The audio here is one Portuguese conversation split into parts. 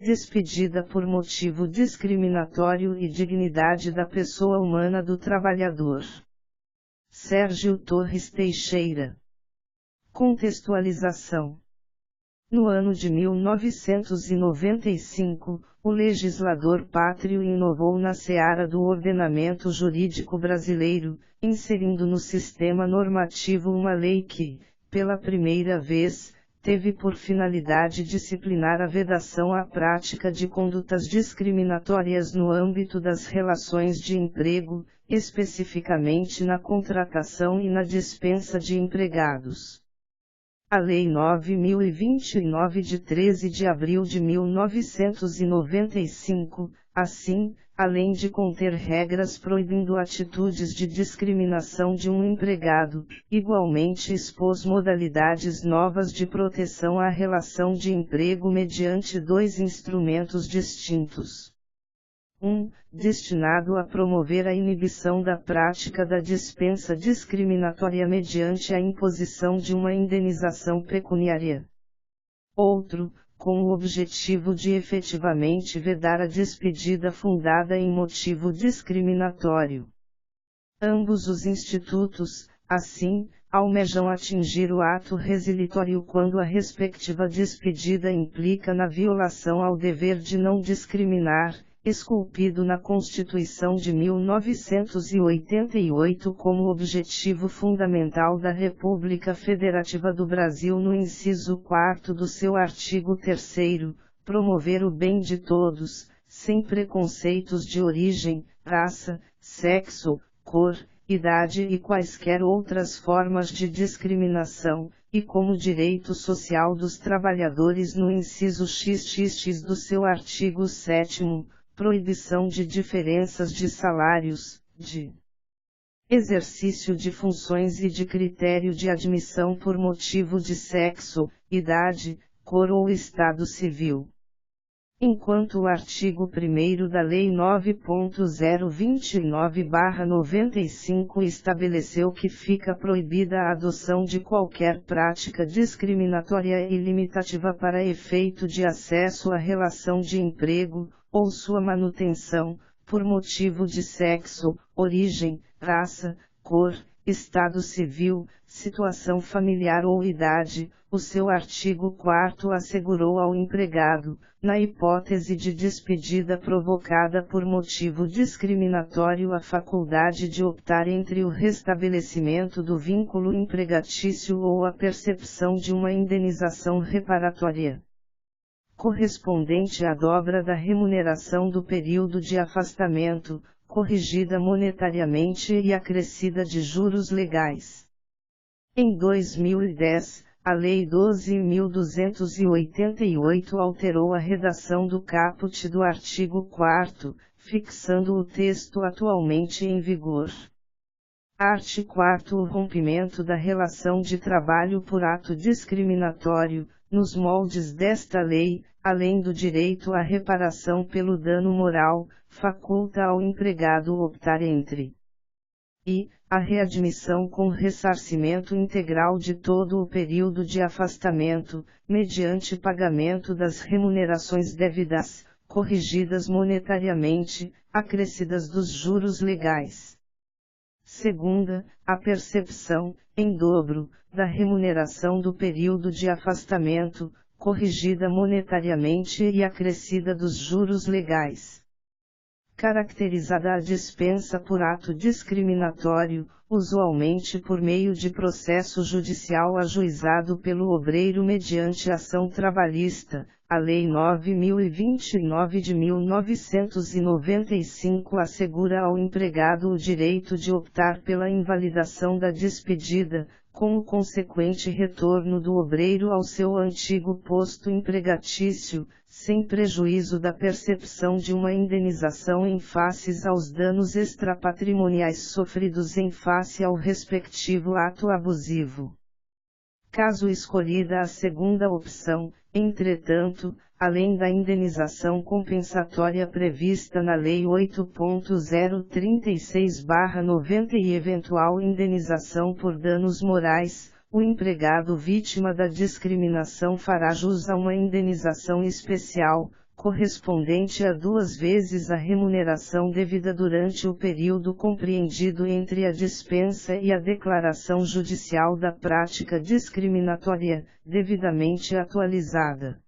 despedida por motivo discriminatório e dignidade da pessoa humana do trabalhador. Sérgio Torres Teixeira. Contextualização. No ano de 1995, o legislador pátrio inovou na seara do ordenamento jurídico brasileiro, inserindo no sistema normativo uma lei que, pela primeira vez, teve por finalidade disciplinar a vedação à prática de condutas discriminatórias no âmbito das relações de emprego, especificamente na contratação e na dispensa de empregados. A Lei 9.029 de 13 de abril de 1995, assim, além de conter regras proibindo atitudes de discriminação de um empregado, igualmente expôs modalidades novas de proteção à relação de emprego mediante dois instrumentos distintos. Destinado a promover a inibição da prática da dispensa discriminatória mediante a imposição de uma indenização pecuniária. Outro, com o objetivo de efetivamente vedar a despedida fundada em motivo discriminatório. Ambos os institutos, assim, almejam atingir o ato resilitório quando a respectiva despedida implica na violação ao dever de não discriminar, esculpido na Constituição de 1988 como objetivo fundamental da República Federativa do Brasil no inciso 4º do seu artigo 3º, promover o bem de todos, sem preconceitos de origem, raça, sexo, cor, idade e quaisquer outras formas de discriminação, e como direito social dos trabalhadores no inciso xxx do seu artigo 7º, proibição de diferenças de salários, de exercício de funções e de critério de admissão por motivo de sexo, idade, cor ou estado civil. Enquanto o artigo 1º da Lei 9.029/95 estabeleceu que fica proibida a adoção de qualquer prática discriminatória e limitativa para efeito de acesso à relação de emprego, ou sua manutenção, por motivo de sexo, origem, raça, cor, estado civil, situação familiar ou idade, o seu artigo 4º assegurou ao empregado, na hipótese de despedida provocada por motivo discriminatório, a faculdade de optar entre o restabelecimento do vínculo empregatício ou a percepção de uma indenização reparatória correspondente à dobra da remuneração do período de afastamento, corrigida monetariamente e acrescida de juros legais. Em 2010, a Lei 12.288 alterou a redação do caput do artigo 4º, fixando o texto atualmente em vigor. Art. 4º O rompimento da relação de trabalho por ato discriminatório, nos moldes desta lei, além do direito à reparação pelo dano moral, faculta ao empregado optar entre a readmissão com ressarcimento integral de todo o período de afastamento, mediante pagamento das remunerações devidas, corrigidas monetariamente, acrescidas dos juros legais. Segunda, a percepção, em dobro, da remuneração do período de afastamento, corrigida monetariamente e acrescida dos juros legais. Caracterizada a dispensa por ato discriminatório, usualmente por meio de processo judicial ajuizado pelo obreiro mediante ação trabalhista, a Lei 9.029 de 1995 assegura ao empregado o direito de optar pela invalidação da despedida, com o consequente retorno do obreiro ao seu antigo posto empregatício, sem prejuízo da percepção de uma indenização em face aos danos extrapatrimoniais sofridos em face ao respectivo ato abusivo. Caso escolhida a segunda opção, entretanto, além da indenização compensatória prevista na Lei 8.036/90 e eventual indenização por danos morais, o empregado vítima da discriminação fará jus a uma indenização especial, correspondente a 2 vezes a remuneração devida durante o período compreendido entre a dispensa e a declaração judicial da prática discriminatória, devidamente atualizada.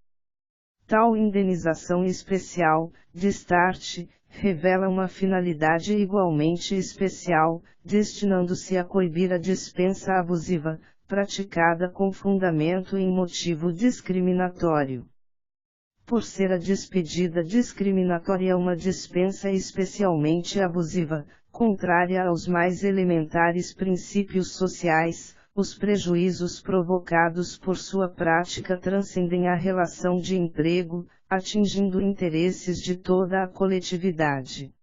Tal indenização especial, destarte, revela uma finalidade igualmente especial, destinando-se a coibir a dispensa abusiva, praticada com fundamento em motivo discriminatório. Por ser a despedida discriminatória uma dispensa especialmente abusiva, contrária aos mais elementares princípios sociais, os prejuízos provocados por sua prática transcendem a relação de emprego, atingindo interesses de toda a coletividade.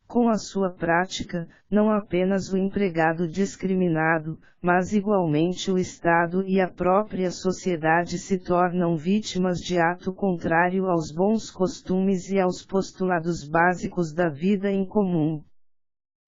Com a sua prática, não apenas o empregado discriminado, mas igualmente o Estado e a própria sociedade se tornam vítimas de ato contrário aos bons costumes e aos postulados básicos da vida em comum.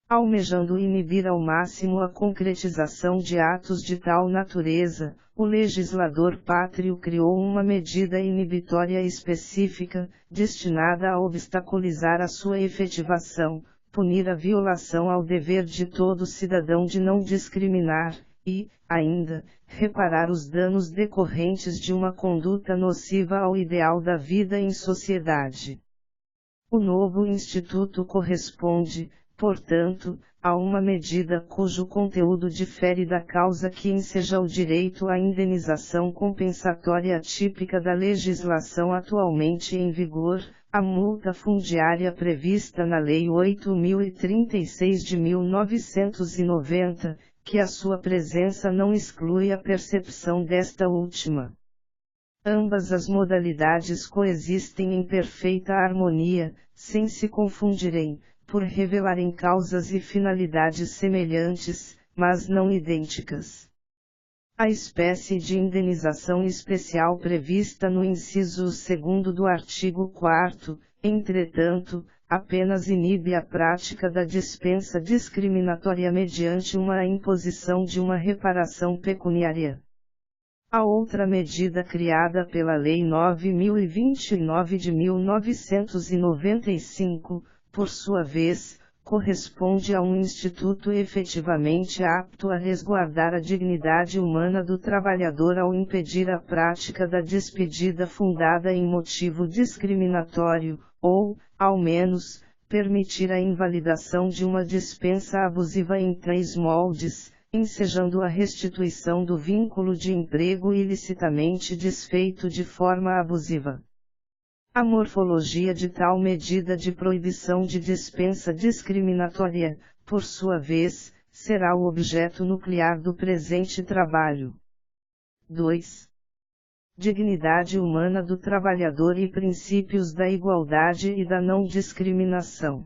Almejando inibir ao máximo a concretização de atos de tal natureza, o legislador pátrio criou uma medida inibitória específica, destinada a obstaculizar a sua efetivação, punir a violação ao dever de todo cidadão de não discriminar, e, ainda, reparar os danos decorrentes de uma conduta nociva ao ideal da vida em sociedade. O novo instituto corresponde, portanto, a uma medida cujo conteúdo difere da causa que enseja o direito à indenização compensatória típica da legislação atualmente em vigor, a multa fundiária prevista na Lei 8.036 de 1990, que a sua presença não exclui a percepção desta última. Ambas as modalidades coexistem em perfeita harmonia, sem se confundirem, por revelarem causas e finalidades semelhantes, mas não idênticas. A espécie de indenização especial prevista no inciso 2º do artigo 4º, entretanto, apenas inibe a prática da dispensa discriminatória mediante uma imposição de uma reparação pecuniária. A outra medida criada pela Lei 9.029 de 1995, por sua vez, corresponde a um instituto efetivamente apto a resguardar a dignidade humana do trabalhador ao impedir a prática da despedida fundada em motivo discriminatório, ou, ao menos, permitir a invalidação de uma dispensa abusiva em 3 moldes, ensejando a restituição do vínculo de emprego ilicitamente desfeito de forma abusiva. A morfologia de tal medida de proibição de dispensa discriminatória, por sua vez, será o objeto nuclear do presente trabalho. 2. Dignidade humana do trabalhador e princípios da igualdade e da não discriminação.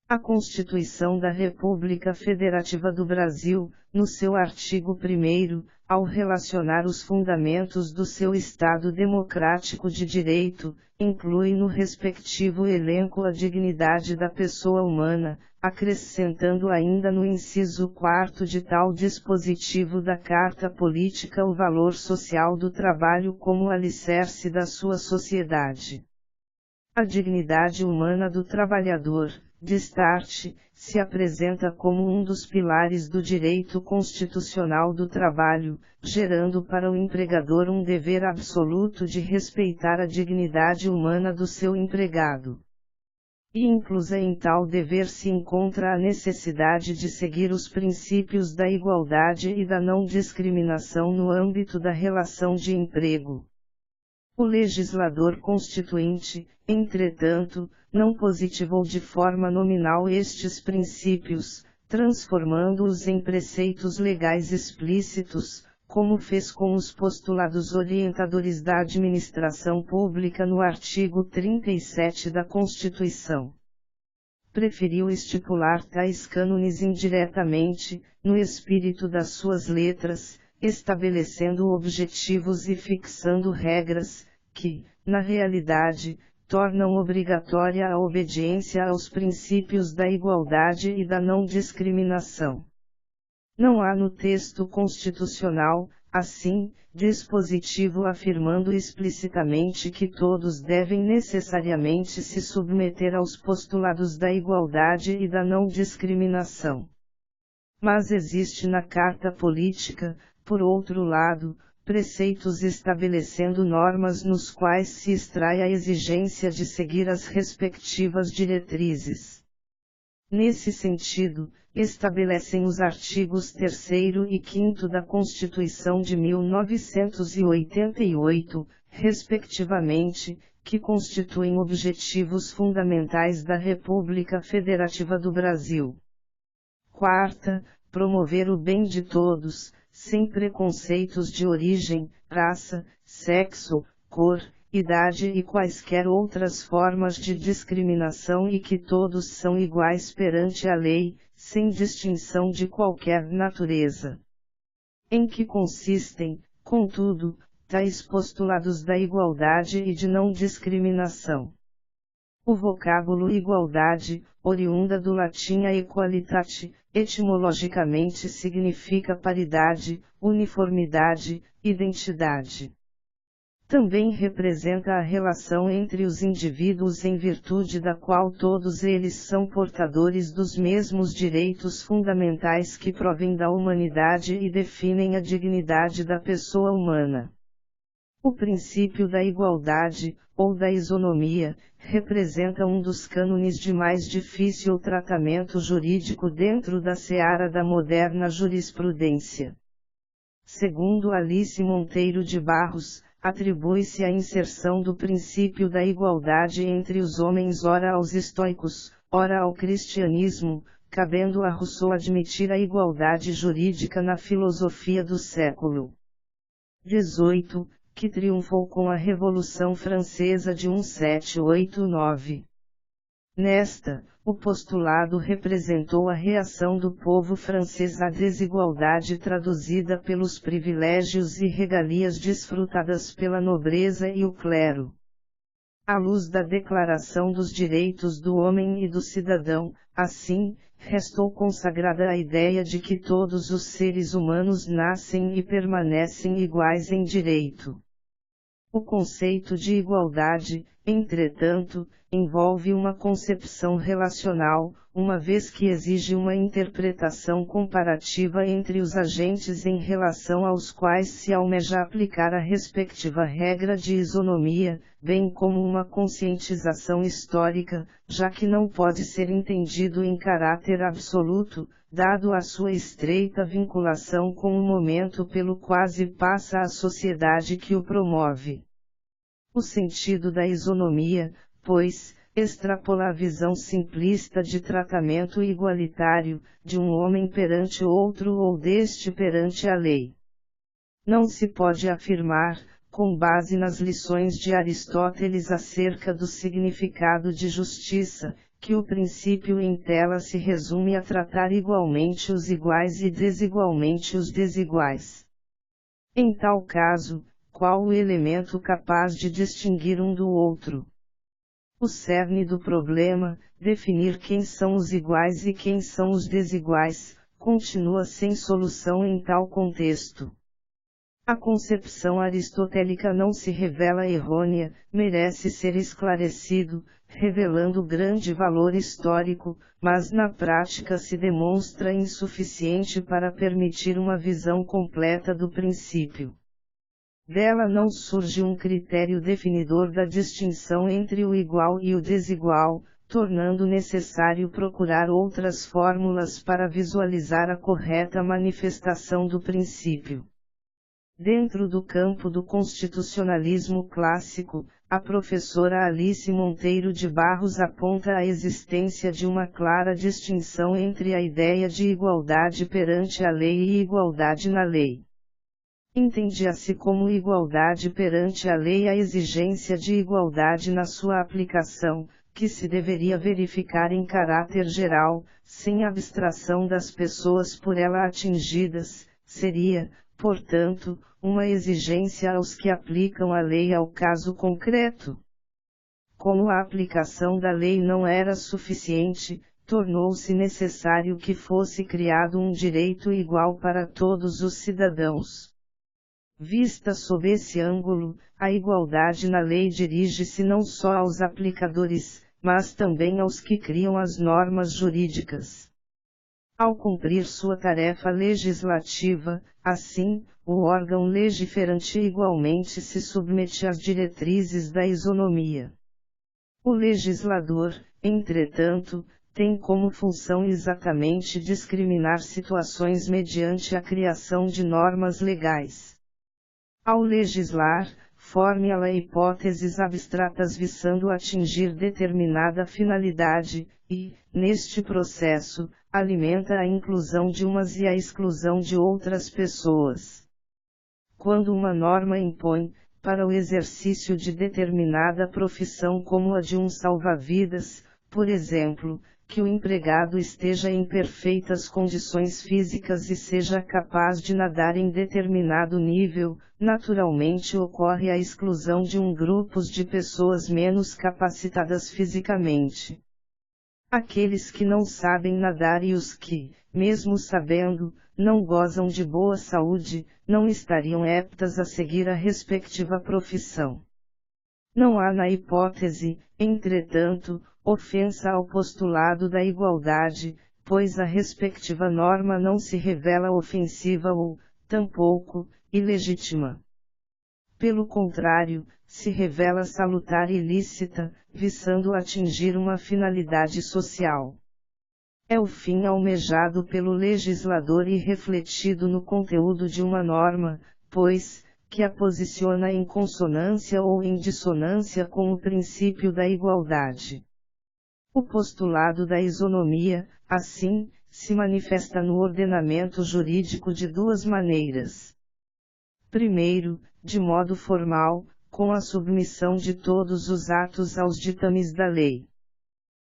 A Constituição da República Federativa do Brasil, no seu artigo 1º, ao relacionar os fundamentos do seu Estado democrático de direito, inclui no respectivo elenco a dignidade da pessoa humana, acrescentando ainda no inciso 4º de tal dispositivo da Carta Política o valor social do trabalho como alicerce da sua sociedade. A dignidade humana do trabalhador, destarte, se apresenta como um dos pilares do direito constitucional do trabalho, gerando para o empregador um dever absoluto de respeitar a dignidade humana do seu empregado. E inclusa em tal dever se encontra a necessidade de seguir os princípios da igualdade e da não discriminação no âmbito da relação de emprego. O legislador constituinte, entretanto, não positivou de forma nominal estes princípios, transformando-os em preceitos legais explícitos, como fez com os postulados orientadores da administração pública no artigo 37 da Constituição. Preferiu estipular tais cânones indiretamente, no espírito das suas letras, estabelecendo objetivos e fixando regras, que, na realidade, tornam obrigatória a obediência aos princípios da igualdade e da não discriminação. Não há no texto constitucional, assim, dispositivo afirmando explicitamente que todos devem necessariamente se submeter aos postulados da igualdade e da não discriminação. Mas existe na Carta Política, por outro lado, preceitos estabelecendo normas nos quais se extrai a exigência de seguir as respectivas diretrizes. Nesse sentido, estabelecem os artigos 3º e 5º da Constituição de 1988, respectivamente, que constituem objetivos fundamentais da República Federativa do Brasil. Quarta, promover o bem de todos, sem preconceitos de origem, raça, sexo, cor, idade e quaisquer outras formas de discriminação e que todos são iguais perante a lei, sem distinção de qualquer natureza. Em que consistem, contudo, tais postulados da igualdade e de não discriminação? O vocábulo igualdade, oriunda do latim equalitate, etimologicamente significa paridade, uniformidade, identidade. Também representa a relação entre os indivíduos em virtude da qual todos eles são portadores dos mesmos direitos fundamentais que provêm da humanidade e definem a dignidade da pessoa humana. O princípio da igualdade, ou da isonomia, representa um dos cânones de mais difícil tratamento jurídico dentro da seara da moderna jurisprudência. Segundo Alice Monteiro de Barros, atribui-se a inserção do princípio da igualdade entre os homens ora aos estoicos, ora ao cristianismo, cabendo a Rousseau admitir a igualdade jurídica na filosofia do século XVIII, que triunfou com a Revolução Francesa de 1789. Nesta, o postulado representou a reação do povo francês à desigualdade traduzida pelos privilégios e regalias desfrutadas pela nobreza e o clero. À luz da Declaração dos Direitos do Homem e do Cidadão, assim, restou consagrada a ideia de que todos os seres humanos nascem e permanecem iguais em direito. O conceito de igualdade, entretanto, envolve uma concepção relacional, uma vez que exige uma interpretação comparativa entre os agentes em relação aos quais se almeja aplicar a respectiva regra de isonomia, bem como uma conscientização histórica, já que não pode ser entendido em caráter absoluto, dado a sua estreita vinculação com o momento pelo quase passa a sociedade que o promove. O sentido da isonomia, pois, extrapola a visão simplista de tratamento igualitário, de um homem perante outro ou deste perante a lei. Não se pode afirmar, com base nas lições de Aristóteles acerca do significado de justiça, que o princípio em tela se resume a tratar igualmente os iguais e desigualmente os desiguais. Em tal caso, qual o elemento capaz de distinguir um do outro? O cerne do problema, definir quem são os iguais e quem são os desiguais, continua sem solução em tal contexto. A concepção aristotélica não se revela errônea, merece ser esclarecido, revelando grande valor histórico, mas na prática se demonstra insuficiente para permitir uma visão completa do princípio. Dela não surge um critério definidor da distinção entre o igual e o desigual, tornando necessário procurar outras fórmulas para visualizar a correta manifestação do princípio. Dentro do campo do constitucionalismo clássico, a professora Alice Monteiro de Barros aponta a existência de uma clara distinção entre a ideia de igualdade perante a lei e igualdade na lei. Entende-se como igualdade perante a lei a exigência de igualdade na sua aplicação, que se deveria verificar em caráter geral, sem abstração das pessoas por ela atingidas, seria, portanto, uma exigência aos que aplicam a lei ao caso concreto. Como a aplicação da lei não era suficiente, tornou-se necessário que fosse criado um direito igual para todos os cidadãos. Vista sob esse ângulo, a igualdade na lei dirige-se não só aos aplicadores, mas também aos que criam as normas jurídicas. Ao cumprir sua tarefa legislativa, assim, o órgão legiferante igualmente se submete às diretrizes da isonomia. O legislador, entretanto, tem como função exatamente discriminar situações mediante a criação de normas legais. Ao legislar, formula hipóteses abstratas visando atingir determinada finalidade, e, neste processo, alimenta a inclusão de umas e a exclusão de outras pessoas. Quando uma norma impõe, para o exercício de determinada profissão como a de um salva-vidas, por exemplo, que o empregado esteja em perfeitas condições físicas e seja capaz de nadar em determinado nível, naturalmente ocorre a exclusão de grupos de pessoas menos capacitadas fisicamente. Aqueles que não sabem nadar e os que, mesmo sabendo, não gozam de boa saúde, não estariam aptas a seguir a respectiva profissão. Não há na hipótese, entretanto, ofensa ao postulado da igualdade, pois a respectiva norma não se revela ofensiva ou, tampouco, ilegítima. Pelo contrário, se revela salutar e lícita, visando atingir uma finalidade social. É o fim almejado pelo legislador e refletido no conteúdo de uma norma, pois, que a posiciona em consonância ou em dissonância com o princípio da igualdade. O postulado da isonomia, assim, se manifesta no ordenamento jurídico de duas maneiras. Primeiro, de modo formal, com a submissão de todos os atos aos ditames da lei.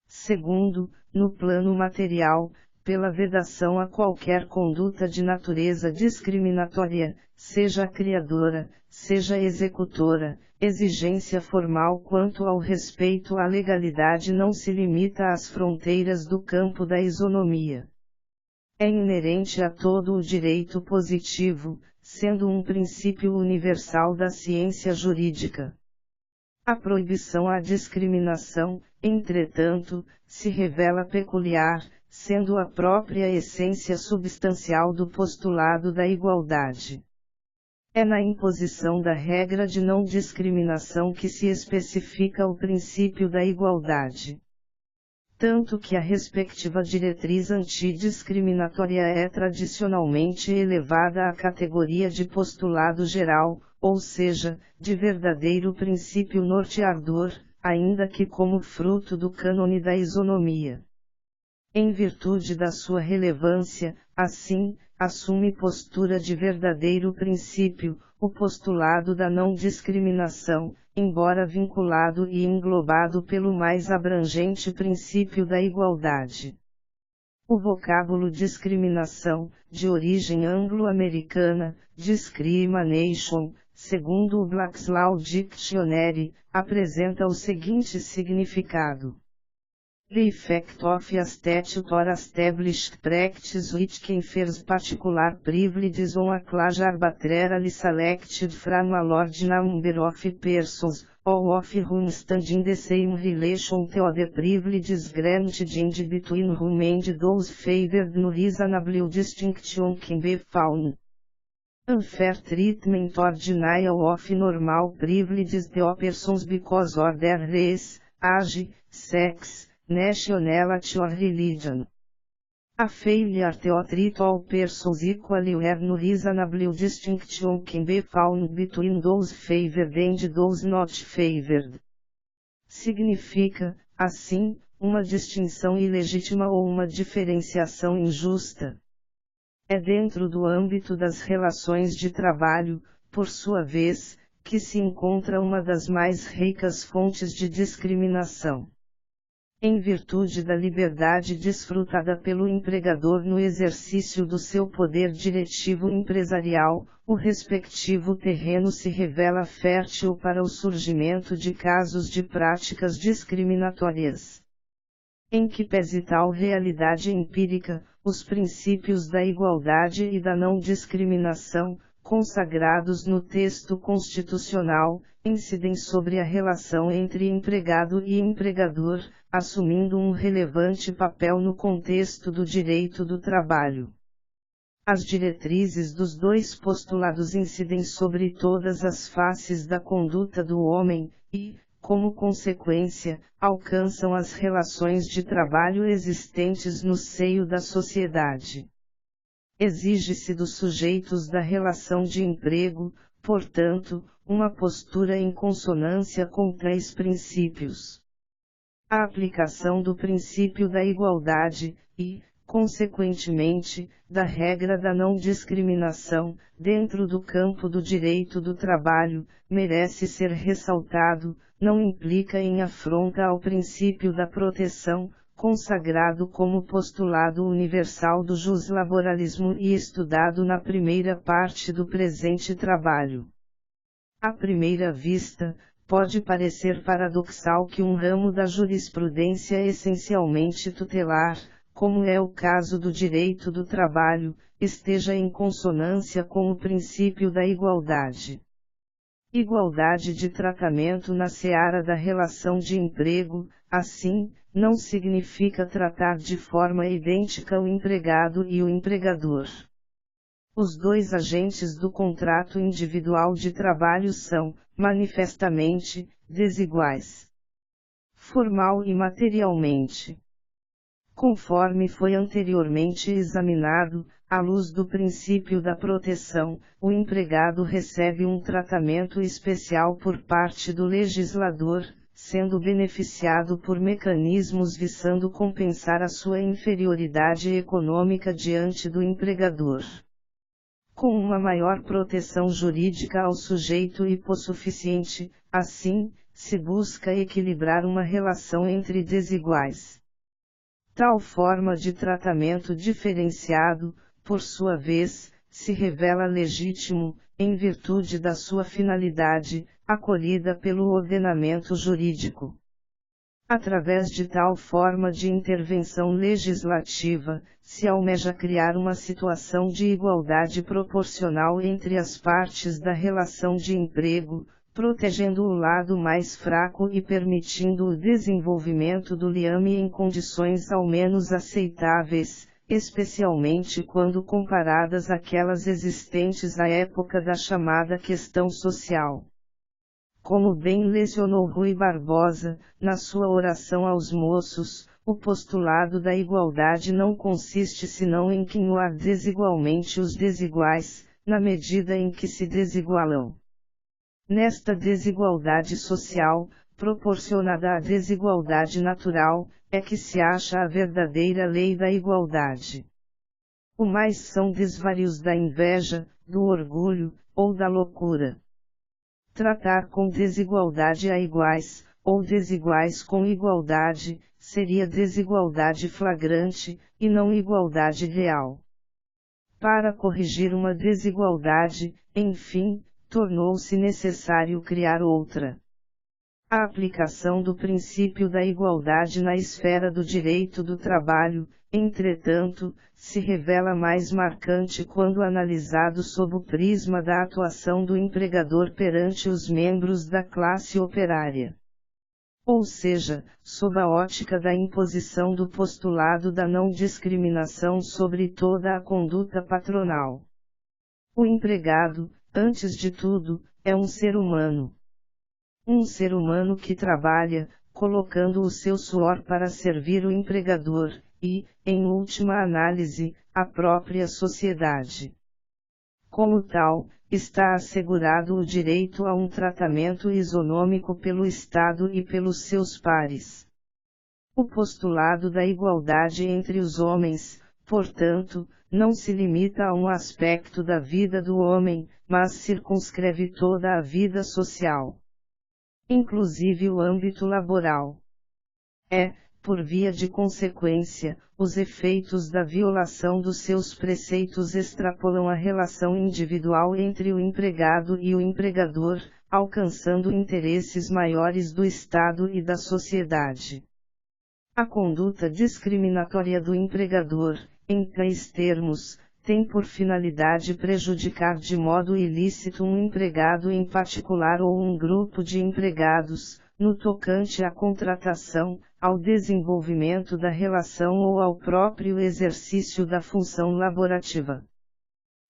Segundo, no plano material, pela vedação a qualquer conduta de natureza discriminatória, seja criadora, seja executora, exigência formal quanto ao respeito à legalidade não se limita às fronteiras do campo da isonomia. É inerente a todo o direito positivo, sendo um princípio universal da ciência jurídica. A proibição à discriminação, entretanto, se revela peculiar, sendo a própria essência substancial do postulado da igualdade. É na imposição da regra de não discriminação que se especifica o princípio da igualdade. Tanto que a respectiva diretriz antidiscriminatória é tradicionalmente elevada à categoria de postulado geral, ou seja, de verdadeiro princípio norteador, ainda que como fruto do cânone da isonomia. Em virtude da sua relevância, assim, assume postura de verdadeiro princípio, o postulado da não discriminação, embora vinculado e englobado pelo mais abrangente princípio da igualdade. O vocábulo discriminação, de origem anglo-americana, discrimination, segundo o Black's Law Dictionary, apresenta o seguinte significado: the effect of a statute or established practice which confers particular privileges on a class arbitrarily selected from a large number of persons, all of whom stand in the same relation to the privileges granted and between whom and those favored no reasonable distinction can be found. Unfair treatment or denial of normal privileges to persons because of their race, age, sex, nationality or religion. A failure to treat all persons equally where no reasonable distinction can be found between those favored and those not favored. Significa, assim, uma distinção ilegítima ou uma diferenciação injusta. É dentro do âmbito das relações de trabalho, por sua vez, que se encontra uma das mais ricas fontes de discriminação. Em virtude da liberdade desfrutada pelo empregador no exercício do seu poder diretivo empresarial, o respectivo terreno se revela fértil para o surgimento de casos de práticas discriminatórias. Em que pese tal realidade empírica, os princípios da igualdade e da não discriminação, consagrados no texto constitucional, incidem sobre a relação entre empregado e empregador, assumindo um relevante papel no contexto do direito do trabalho. As diretrizes dos dois postulados incidem sobre todas as faces da conduta do homem, e, como consequência, alcançam as relações de trabalho existentes no seio da sociedade. Exige-se dos sujeitos da relação de emprego, portanto, uma postura em consonância com três princípios. A aplicação do princípio da igualdade, e, consequentemente, da regra da não discriminação, dentro do campo do direito do trabalho, merece ser ressaltado, não implica em afronta ao princípio da proteção, consagrado como postulado universal do juslaboralismo e estudado na primeira parte do presente trabalho. À primeira vista, pode parecer paradoxal que um ramo da jurisprudência essencialmente tutelar, como é o caso do direito do trabalho, esteja em consonância com o princípio da igualdade. Igualdade de tratamento na seara da relação de emprego, assim, não significa tratar de forma idêntica o empregado e o empregador. Os dois agentes do contrato individual de trabalho são, manifestamente, desiguais. Formal e materialmente. Conforme foi anteriormente examinado, à luz do princípio da proteção, o empregado recebe um tratamento especial por parte do legislador, sendo beneficiado por mecanismos visando compensar a sua inferioridade econômica diante do empregador. Com uma maior proteção jurídica ao sujeito hipossuficiente, assim, se busca equilibrar uma relação entre desiguais. Tal forma de tratamento diferenciado, por sua vez, se revela legítimo, em virtude da sua finalidade, acolhida pelo ordenamento jurídico. Através de tal forma de intervenção legislativa, se almeja criar uma situação de igualdade proporcional entre as partes da relação de emprego, protegendo o lado mais fraco e permitindo o desenvolvimento do liame em condições ao menos aceitáveis, especialmente quando comparadas àquelas existentes à época da chamada questão social. Como bem lecionou Rui Barbosa, na sua oração aos moços, o postulado da igualdade não consiste senão em quinhoar desigualmente os desiguais, na medida em que se desigualam. Nesta desigualdade social, proporcionada à desigualdade natural, é que se acha a verdadeira lei da igualdade. O mais são desvarios da inveja, do orgulho, ou da loucura. Tratar com desigualdade a iguais, ou desiguais com igualdade, seria desigualdade flagrante, e não igualdade real. Para corrigir uma desigualdade, enfim, tornou-se necessário criar outra. A aplicação do princípio da igualdade na esfera do direito do trabalho, entretanto, se revela mais marcante quando analisado sob o prisma da atuação do empregador perante os membros da classe operária. Ou seja, sob a ótica da imposição do postulado da não discriminação sobre toda a conduta patronal. O empregado, antes de tudo, é um ser humano. Um ser humano que trabalha, colocando o seu suor para servir o empregador, e, em última análise, a própria sociedade. Como tal, está assegurado o direito a um tratamento isonômico pelo Estado e pelos seus pares. O postulado da igualdade entre os homens, portanto, não se limita a um aspecto da vida do homem, mas circunscreve toda a vida social, inclusive o âmbito laboral. Por via de consequência, os efeitos da violação dos seus preceitos extrapolam a relação individual entre o empregado e o empregador, alcançando interesses maiores do Estado e da sociedade. A conduta discriminatória do empregador, em três termos, tem por finalidade prejudicar de modo ilícito um empregado em particular ou um grupo de empregados, no tocante à contratação, ao desenvolvimento da relação ou ao próprio exercício da função laborativa.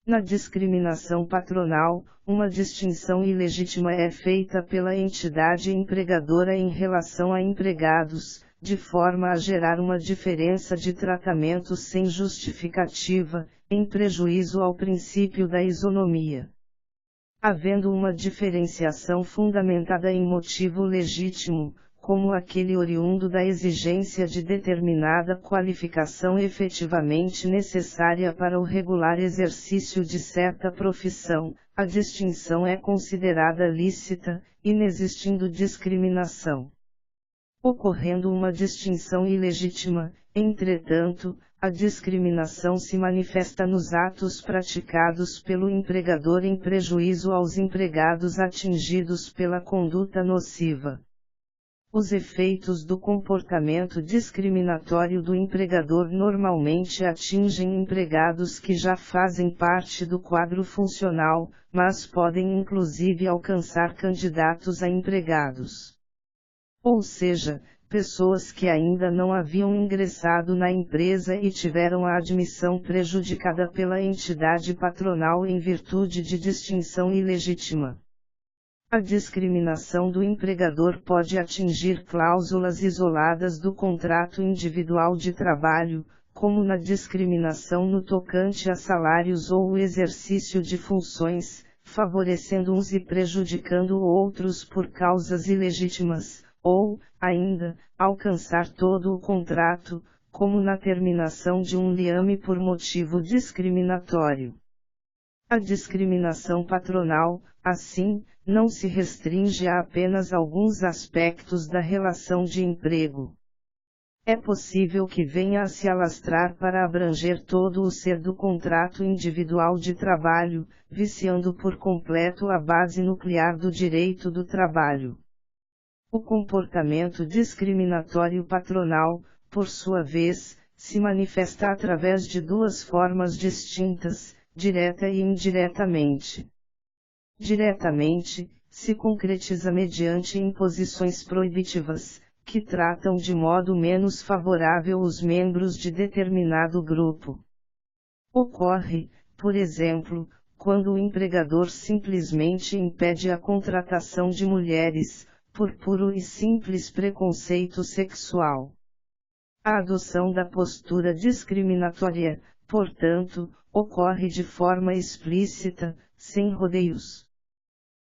Na discriminação patronal, uma distinção ilegítima é feita pela entidade empregadora em relação a empregados, de forma a gerar uma diferença de tratamento sem justificativa, em prejuízo ao princípio da isonomia. Havendo uma diferenciação fundamentada em motivo legítimo, como aquele oriundo da exigência de determinada qualificação efetivamente necessária para o regular exercício de certa profissão, a distinção é considerada lícita, inexistindo discriminação. Ocorrendo uma distinção ilegítima, entretanto, a discriminação se manifesta nos atos praticados pelo empregador em prejuízo aos empregados atingidos pela conduta nociva. Os efeitos do comportamento discriminatório do empregador normalmente atingem empregados que já fazem parte do quadro funcional, mas podem inclusive alcançar candidatos a empregados. Ou seja, pessoas que ainda não haviam ingressado na empresa e tiveram a admissão prejudicada pela entidade patronal em virtude de distinção ilegítima. A discriminação do empregador pode atingir cláusulas isoladas do contrato individual de trabalho, como na discriminação no tocante a salários ou o exercício de funções, favorecendo uns e prejudicando outros por causas ilegítimas, ou, ainda, alcançar todo o contrato, como na terminação de um liame por motivo discriminatório. A discriminação patronal, assim, não se restringe a apenas alguns aspectos da relação de emprego. É possível que venha a se alastrar para abranger todo o ser do contrato individual de trabalho, viciando por completo a base nuclear do direito do trabalho. O comportamento discriminatório patronal, por sua vez, se manifesta através de duas formas distintas, direta e indiretamente. Diretamente, se concretiza mediante imposições proibitivas, que tratam de modo menos favorável os membros de determinado grupo. Ocorre, por exemplo, quando o empregador simplesmente impede a contratação de mulheres, por puro e simples preconceito sexual. A adoção da postura discriminatória, portanto, ocorre de forma explícita, sem rodeios.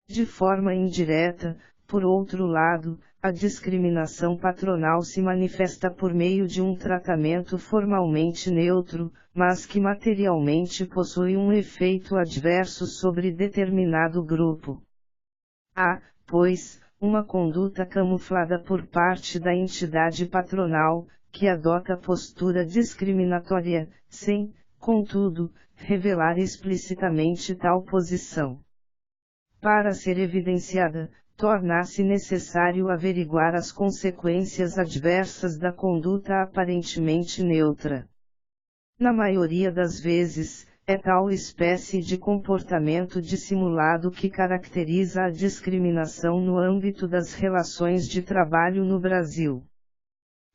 De forma indireta, por outro lado, a discriminação patronal se manifesta por meio de um tratamento formalmente neutro, mas que materialmente possui um efeito adverso sobre determinado grupo. Há, pois, uma conduta camuflada por parte da entidade patronal, que adota postura discriminatória, sem, contudo, revelar explicitamente tal posição. Para ser evidenciada, torna-se necessário averiguar as consequências adversas da conduta aparentemente neutra. Na maioria das vezes, é tal espécie de comportamento dissimulado que caracteriza a discriminação no âmbito das relações de trabalho no Brasil.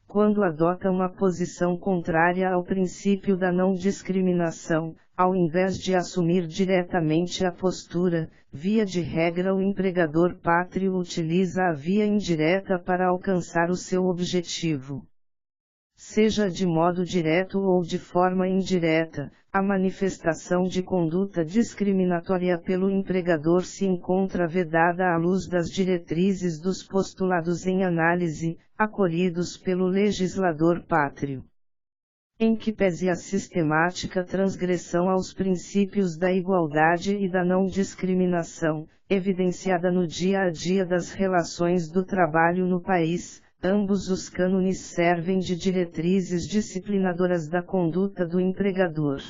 Quando adota uma posição contrária ao princípio da não discriminação, ao invés de assumir diretamente a postura, via de regra o empregador pátrio utiliza a via indireta para alcançar o seu objetivo. Seja de modo direto ou de forma indireta, a manifestação de conduta discriminatória pelo empregador se encontra vedada à luz das diretrizes dos postulados em análise, acolhidos pelo legislador pátrio. Em que pese a sistemática transgressão aos princípios da igualdade e da não discriminação, evidenciada no dia a dia das relações do trabalho no país, ambos os cânones servem de diretrizes disciplinadoras da conduta do empregador.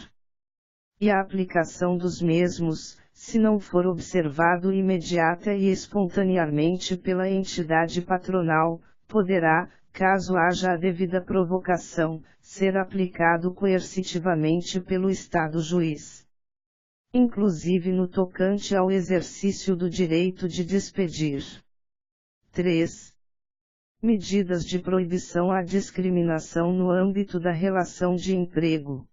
E a aplicação dos mesmos, se não for observado imediata e espontaneamente pela entidade patronal, poderá, caso haja a devida provocação, ser aplicado coercitivamente pelo Estado juiz. Inclusive no tocante ao exercício do direito de despedir. 3. Medidas de proibição à discriminação no âmbito da relação de emprego.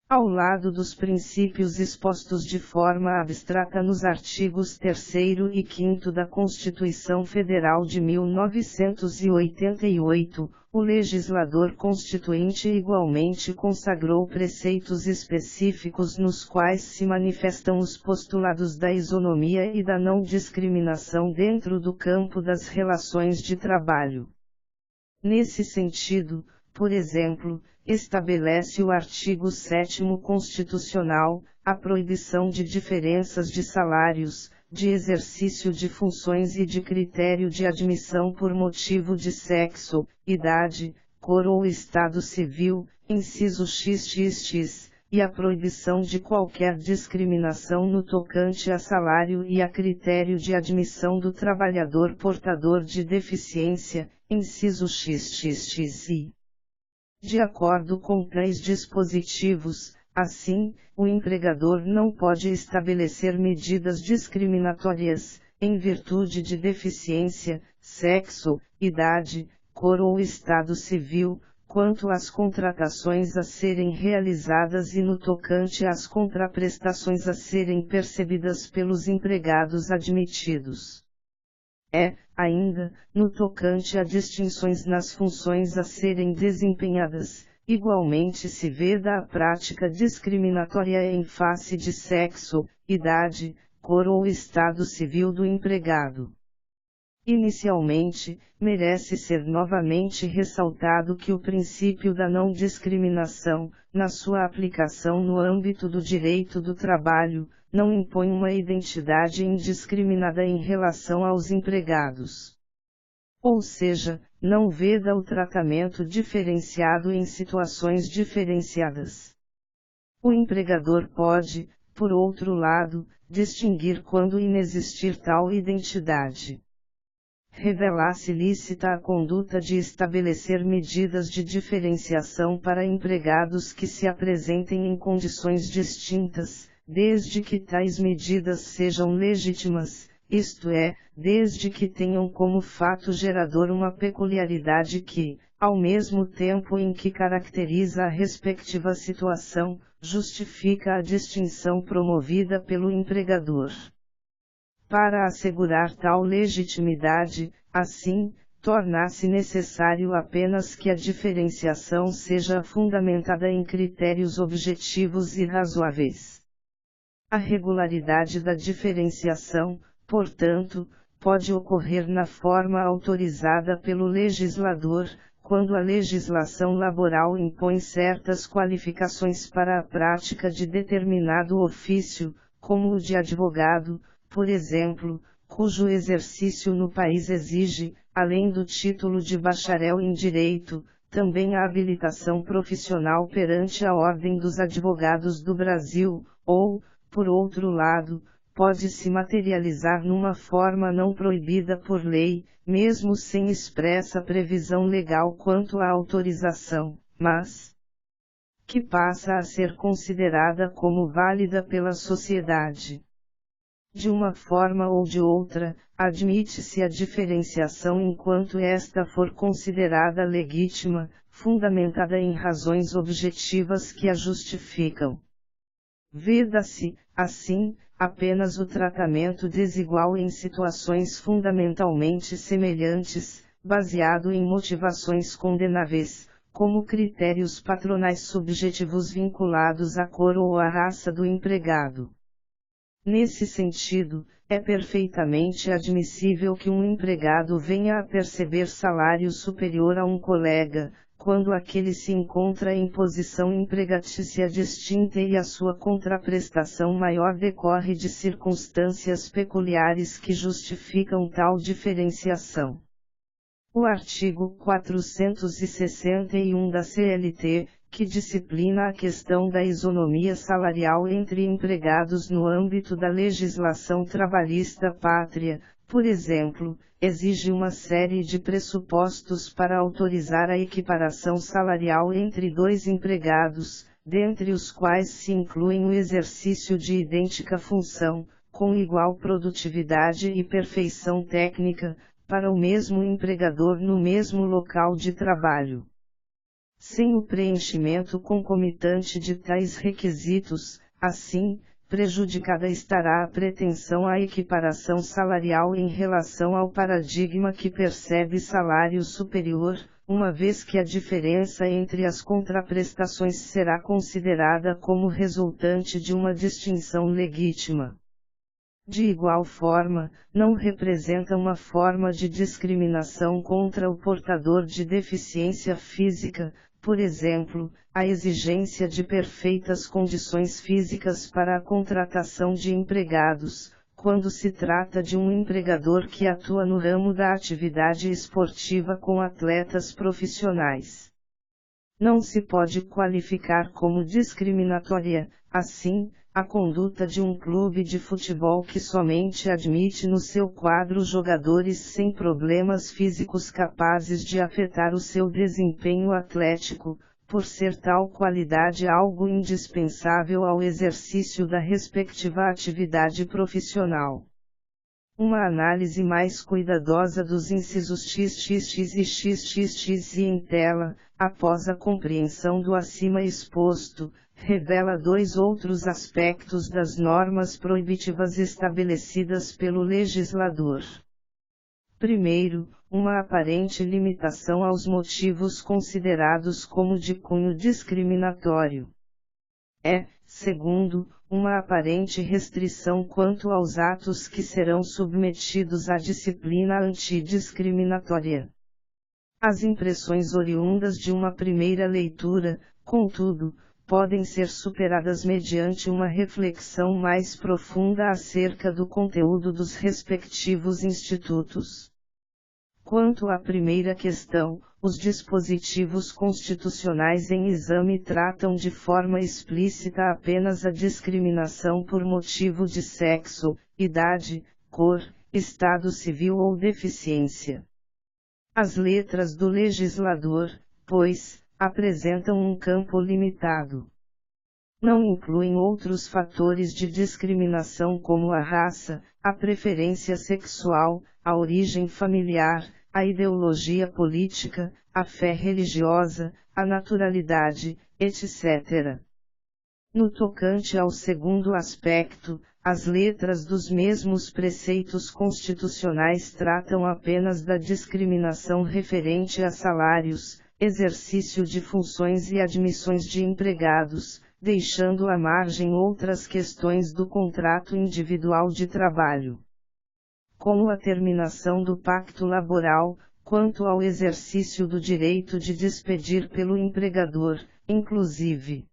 Ao lado dos princípios expostos de forma abstrata nos artigos 3º e 5º da Constituição Federal de 1988, o legislador constituinte igualmente consagrou preceitos específicos nos quais se manifestam os postulados da isonomia e da não discriminação dentro do campo das relações de trabalho. Nesse sentido, por exemplo, estabelece o artigo 7º constitucional, a proibição de diferenças de salários, de exercício de funções e de critério de admissão por motivo de sexo, idade, cor ou estado civil, inciso xxx, e a proibição de qualquer discriminação no tocante a salário e a critério de admissão do trabalhador portador de deficiência, inciso xxxi. De acordo com tais dispositivos, assim, o empregador não pode estabelecer medidas discriminatórias, em virtude de deficiência, sexo, idade, cor ou estado civil, quanto às contratações a serem realizadas e no tocante às contraprestações a serem percebidas pelos empregados admitidos. Ainda, no tocante a distinções nas funções a serem desempenhadas, igualmente se veda a prática discriminatória em face de sexo, idade, cor ou estado civil do empregado. Inicialmente, merece ser novamente ressaltado que o princípio da não discriminação, na sua aplicação no âmbito do direito do trabalho, não impõe uma identidade indiscriminada em relação aos empregados. Ou seja, não veda o tratamento diferenciado em situações diferenciadas. O empregador pode, por outro lado, distinguir quando inexistir tal identidade. Revelar-se lícita a conduta de estabelecer medidas de diferenciação para empregados que se apresentem em condições distintas, desde que tais medidas sejam legítimas, isto é, desde que tenham como fato gerador uma peculiaridade que, ao mesmo tempo em que caracteriza a respectiva situação, justifica a distinção promovida pelo empregador. Para assegurar tal legitimidade, assim, torna-se necessário apenas que a diferenciação seja fundamentada em critérios objetivos e razoáveis. A regularidade da diferenciação, portanto, pode ocorrer na forma autorizada pelo legislador, quando a legislação laboral impõe certas qualificações para a prática de determinado ofício, como o de advogado, por exemplo, cujo exercício no país exige, além do título de bacharel em direito, também a habilitação profissional perante a Ordem dos Advogados do Brasil, ou, por outro lado, pode se materializar numa forma não proibida por lei, mesmo sem expressa previsão legal quanto à autorização, mas que passa a ser considerada como válida pela sociedade. De uma forma ou de outra, admite-se a diferenciação enquanto esta for considerada legítima, fundamentada em razões objetivas que a justificam. Veda-se, assim, apenas o tratamento desigual em situações fundamentalmente semelhantes, baseado em motivações condenáveis, como critérios patronais subjetivos vinculados à cor ou à raça do empregado. Nesse sentido, é perfeitamente admissível que um empregado venha a perceber salário superior a um colega, quando aquele se encontra em posição empregatícia distinta e a sua contraprestação maior decorre de circunstâncias peculiares que justificam tal diferenciação. O artigo 461 da CLT, que disciplina a questão da isonomia salarial entre empregados no âmbito da legislação trabalhista pátria, por exemplo, exige uma série de pressupostos para autorizar a equiparação salarial entre dois empregados, dentre os quais se incluem o exercício de idêntica função, com igual produtividade e perfeição técnica, para o mesmo empregador no mesmo local de trabalho. Sem o preenchimento concomitante de tais requisitos, assim, prejudicada estará a pretensão à equiparação salarial em relação ao paradigma que percebe salário superior, uma vez que a diferença entre as contraprestações será considerada como resultante de uma distinção legítima. De igual forma, não representa uma forma de discriminação contra o portador de deficiência física, por exemplo, a exigência de perfeitas condições físicas para a contratação de empregados, quando se trata de um empregador que atua no ramo da atividade esportiva com atletas profissionais. Não se pode qualificar como discriminatória, assim, a conduta de um clube de futebol que somente admite no seu quadro jogadores sem problemas físicos capazes de afetar o seu desempenho atlético, por ser tal qualidade algo indispensável ao exercício da respectiva atividade profissional. Uma análise mais cuidadosa dos incisos XXX e XXX e em tela, após a compreensão do acima exposto, revela dois outros aspectos das normas proibitivas estabelecidas pelo legislador. Primeiro, uma aparente limitação aos motivos considerados como de cunho discriminatório. Segundo, uma aparente restrição quanto aos atos que serão submetidos à disciplina antidiscriminatória. As impressões oriundas de uma primeira leitura, contudo, podem ser superadas mediante uma reflexão mais profunda acerca do conteúdo dos respectivos institutos. Quanto à primeira questão, os dispositivos constitucionais em exame tratam de forma explícita apenas a discriminação por motivo de sexo, idade, cor, estado civil ou deficiência. As letras do legislador, pois, apresentam um campo limitado. Não incluem outros fatores de discriminação como a raça, a preferência sexual, a origem familiar, a ideologia política, a fé religiosa, a naturalidade, etc. No tocante ao segundo aspecto, as letras dos mesmos preceitos constitucionais tratam apenas da discriminação referente a salários, exercício de funções e admissões de empregados, deixando à margem outras questões do contrato individual de trabalho. Como a terminação do pacto laboral, quanto ao exercício do direito de despedir pelo empregador, inclusive.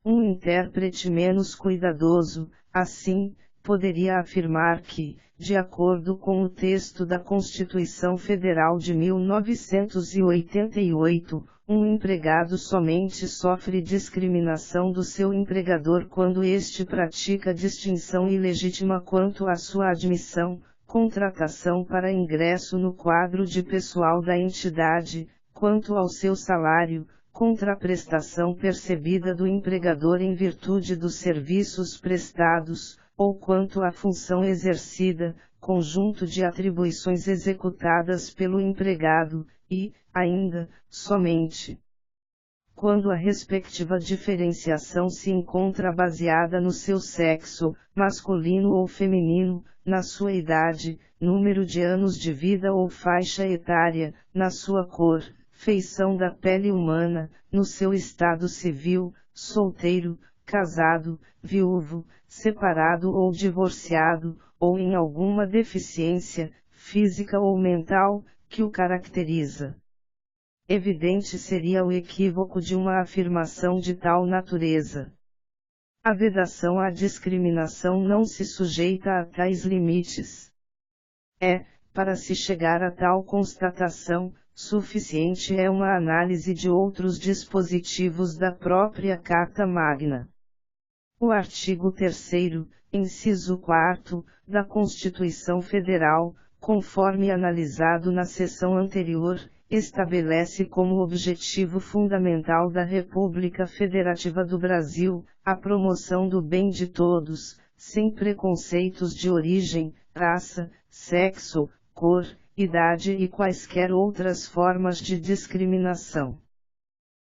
Um intérprete menos cuidadoso, assim, poderia afirmar que, de acordo com o texto da Constituição Federal de 1988, um empregado somente sofre discriminação do seu empregador quando este pratica distinção ilegítima quanto à sua admissão, contratação para ingresso no quadro de pessoal da entidade, quanto ao seu salário, contraprestação percebida do empregador em virtude dos serviços prestados, ou quanto à função exercida, conjunto de atribuições executadas pelo empregado, e, ainda, somente quando a respectiva diferenciação se encontra baseada no seu sexo, masculino ou feminino, na sua idade, número de anos de vida ou faixa etária, na sua cor, feição da pele humana, no seu estado civil, solteiro, casado, viúvo, separado ou divorciado, ou em alguma deficiência, física ou mental, que o caracteriza. Evidente seria o equívoco de uma afirmação de tal natureza. A vedação à discriminação não se sujeita a tais limites. Para se chegar a tal constatação, suficiente é uma análise de outros dispositivos da própria Carta Magna. O artigo 3º, inciso 4, da Constituição Federal, conforme analisado na seção anterior, estabelece como objetivo fundamental da República Federativa do Brasil, a promoção do bem de todos, sem preconceitos de origem, raça, sexo, cor, idade e quaisquer outras formas de discriminação.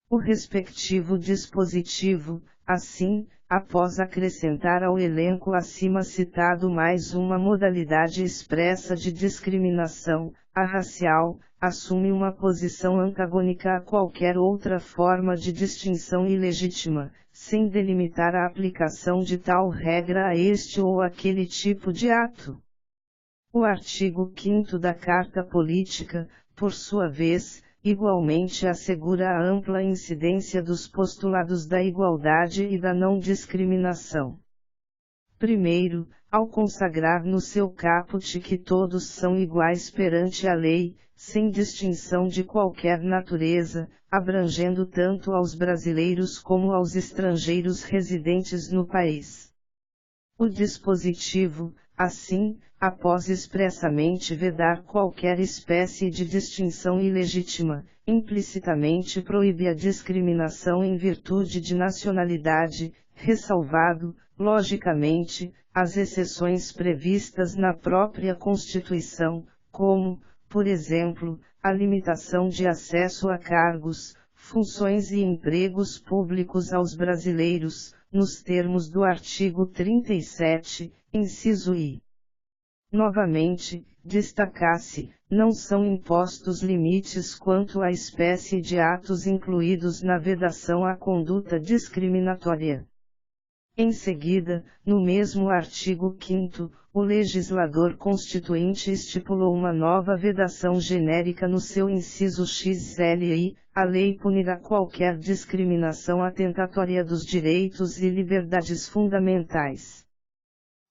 O respectivo dispositivo, assim, após acrescentar ao elenco acima citado mais uma modalidade expressa de discriminação, a racial, assume uma posição antagônica a qualquer outra forma de distinção ilegítima, sem delimitar a aplicação de tal regra a este ou aquele tipo de ato. O artigo 5º da Carta Política, por sua vez, igualmente assegura a ampla incidência dos postulados da igualdade e da não discriminação. Primeiro, ao consagrar no seu caput que todos são iguais perante a lei, sem distinção de qualquer natureza, abrangendo tanto aos brasileiros como aos estrangeiros residentes no país. O dispositivo, assim, após expressamente vedar qualquer espécie de distinção ilegítima, implicitamente proíbe a discriminação em virtude de nacionalidade, ressalvado, logicamente, as exceções previstas na própria Constituição, como, por exemplo, a limitação de acesso a cargos, funções e empregos públicos aos brasileiros, nos termos do artigo 37, inciso I. Novamente, destaca-se, não são impostos limites quanto à espécie de atos incluídos na vedação à conduta discriminatória. Em seguida, no mesmo artigo 5º, o legislador constituinte estipulou uma nova vedação genérica no seu inciso XLI, a lei punirá qualquer discriminação atentatória dos direitos e liberdades fundamentais.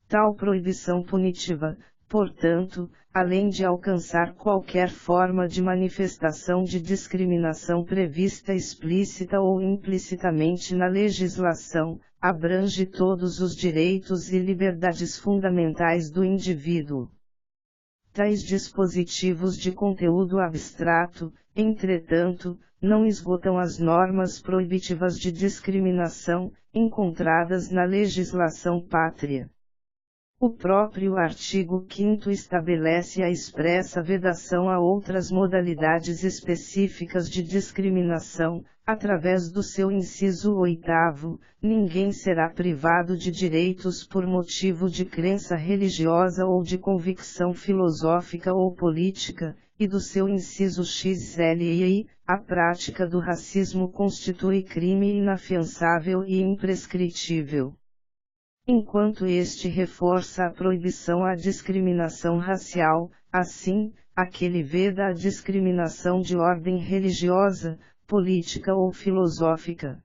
Tal proibição punitiva, portanto, além de alcançar qualquer forma de manifestação de discriminação prevista explícita ou implicitamente na legislação, abrange todos os direitos e liberdades fundamentais do indivíduo. Tais dispositivos de conteúdo abstrato, entretanto, não esgotam as normas proibitivas de discriminação, encontradas na legislação pátria. O próprio artigo 5º estabelece a expressa vedação a outras modalidades específicas de discriminação, através do seu inciso 8º, ninguém será privado de direitos por motivo de crença religiosa ou de convicção filosófica ou política, e do seu inciso XLI, a prática do racismo constitui crime inafiançável e imprescritível. Enquanto este reforça a proibição à discriminação racial, assim, aquele veda a discriminação de ordem religiosa, política ou filosófica.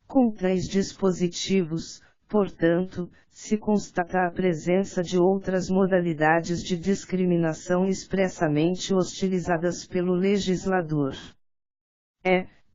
Com tais dispositivos, portanto, se constata a presença de outras modalidades de discriminação expressamente hostilizadas pelo legislador.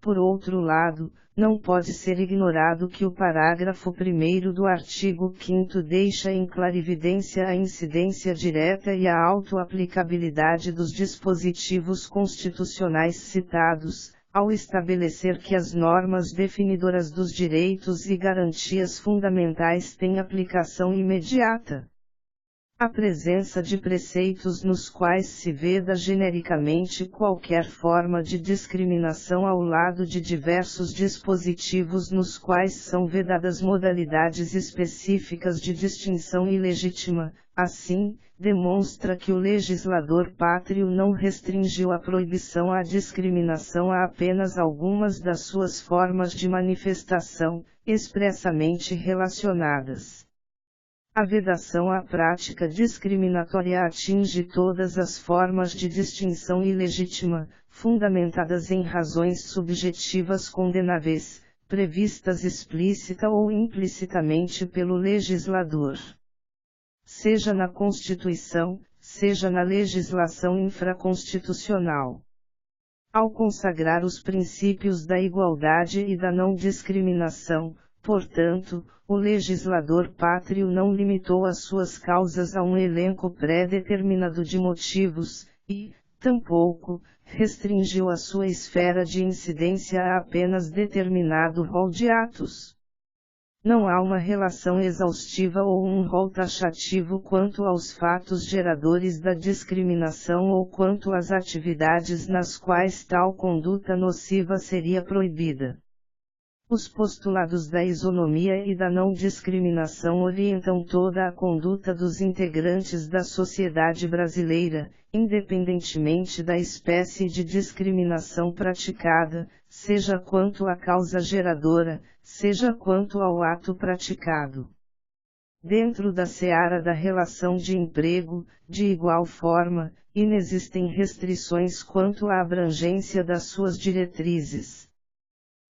Por outro lado, não pode ser ignorado que o parágrafo 1º do artigo 5º deixa em clarividência a incidência direta e a auto-aplicabilidade dos dispositivos constitucionais citados, ao estabelecer que as normas definidoras dos direitos e garantias fundamentais têm aplicação imediata. A presença de preceitos nos quais se veda genericamente qualquer forma de discriminação ao lado de diversos dispositivos nos quais são vedadas modalidades específicas de distinção ilegítima, assim, demonstra que o legislador pátrio não restringiu a proibição à discriminação a apenas algumas das suas formas de manifestação, expressamente relacionadas. A vedação à prática discriminatória atinge todas as formas de distinção ilegítima, fundamentadas em razões subjetivas condenáveis, previstas explícita ou implicitamente pelo legislador. Seja na Constituição, seja na legislação infraconstitucional. Ao consagrar os princípios da igualdade e da não discriminação, Portanto, o legislador pátrio não limitou as suas causas a um elenco pré-determinado de motivos, e, tampouco, restringiu a sua esfera de incidência a apenas determinado rol de atos. Não há uma relação exaustiva ou um rol taxativo quanto aos fatos geradores da discriminação ou quanto às atividades nas quais tal conduta nociva seria proibida. Os postulados da isonomia e da não discriminação orientam toda a conduta dos integrantes da sociedade brasileira, independentemente da espécie de discriminação praticada, seja quanto à causa geradora, seja quanto ao ato praticado. Dentro da seara da relação de emprego, de igual forma, inexistem restrições quanto à abrangência das suas diretrizes.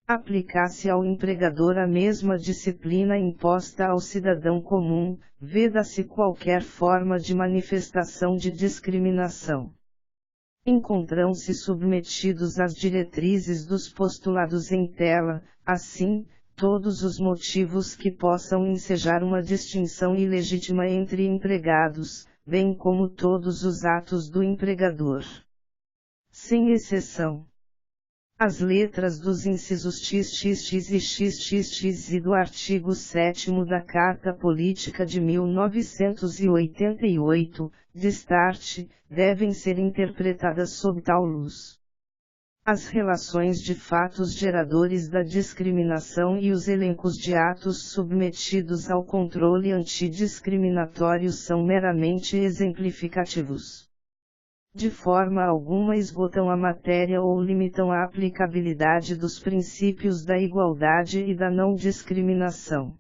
Aplicar-se ao empregador a mesma disciplina imposta ao cidadão comum, veda-se qualquer forma de manifestação de discriminação. Encontram-se submetidos às diretrizes dos postulados em tela, assim, todos os motivos que possam ensejar uma distinção ilegítima entre empregados, bem como todos os atos do empregador. Sem exceção. As letras dos incisos XXX e XXX e do artigo 7º da Carta Política de 1988, de Start, devem ser interpretadas sob tal luz. As relações de fatos geradores da discriminação e os elencos de atos submetidos ao controle antidiscriminatório são meramente exemplificativos. De forma alguma esgotam a matéria ou limitam a aplicabilidade dos princípios da igualdade e da não discriminação.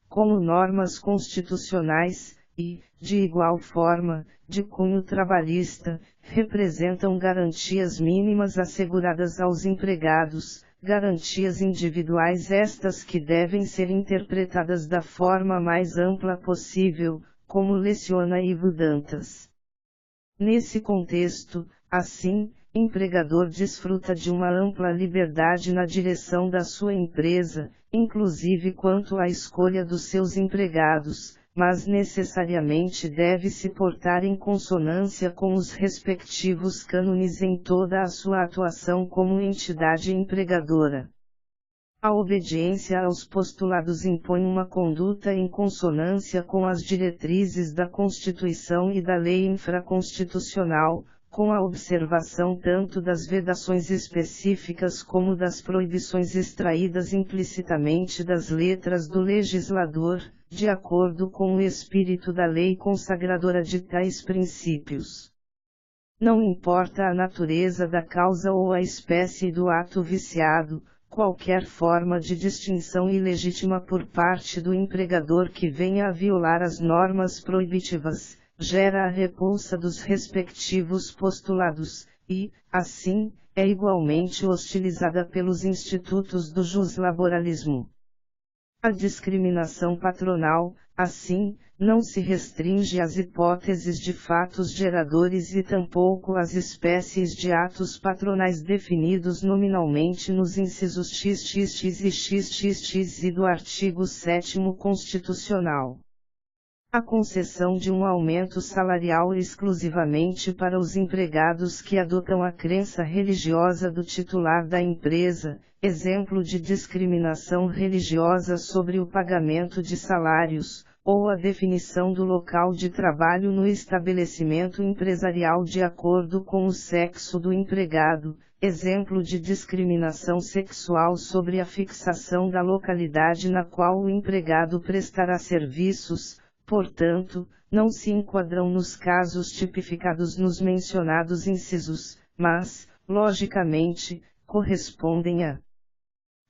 Como normas constitucionais, e, de igual forma, de cunho trabalhista, representam garantias mínimas asseguradas aos empregados, garantias individuais estas que devem ser interpretadas da forma mais ampla possível, como leciona Ivo Dantas. Nesse contexto, assim, empregador desfruta de uma ampla liberdade na direção da sua empresa, inclusive quanto à escolha dos seus empregados, mas necessariamente deve se portar em consonância com os respectivos cânones em toda a sua atuação como entidade empregadora. A obediência aos postulados impõe uma conduta em consonância com as diretrizes da Constituição e da lei infraconstitucional, com a observação tanto das vedações específicas como das proibições extraídas implicitamente das letras do legislador, de acordo com o espírito da lei consagradora de tais princípios. Não importa a natureza da causa ou a espécie do ato viciado, qualquer forma de distinção ilegítima por parte do empregador que venha a violar as normas proibitivas, gera a repulsa dos respectivos postulados, e, assim, é igualmente hostilizada pelos institutos do juslaboralismo. A discriminação patronal, assim, não se restringe às hipóteses de fatos geradores e tampouco às espécies de atos patronais definidos nominalmente nos incisos XXX e XXX do artigo 7º Constitucional. A concessão de um aumento salarial exclusivamente para os empregados que adotam a crença religiosa do titular da empresa, exemplo de discriminação religiosa sobre o pagamento de salários, ou a definição do local de trabalho no estabelecimento empresarial de acordo com o sexo do empregado, exemplo de discriminação sexual sobre a fixação da localidade na qual o empregado prestará serviços, portanto, não se enquadram nos casos tipificados nos mencionados incisos, mas, logicamente, correspondem a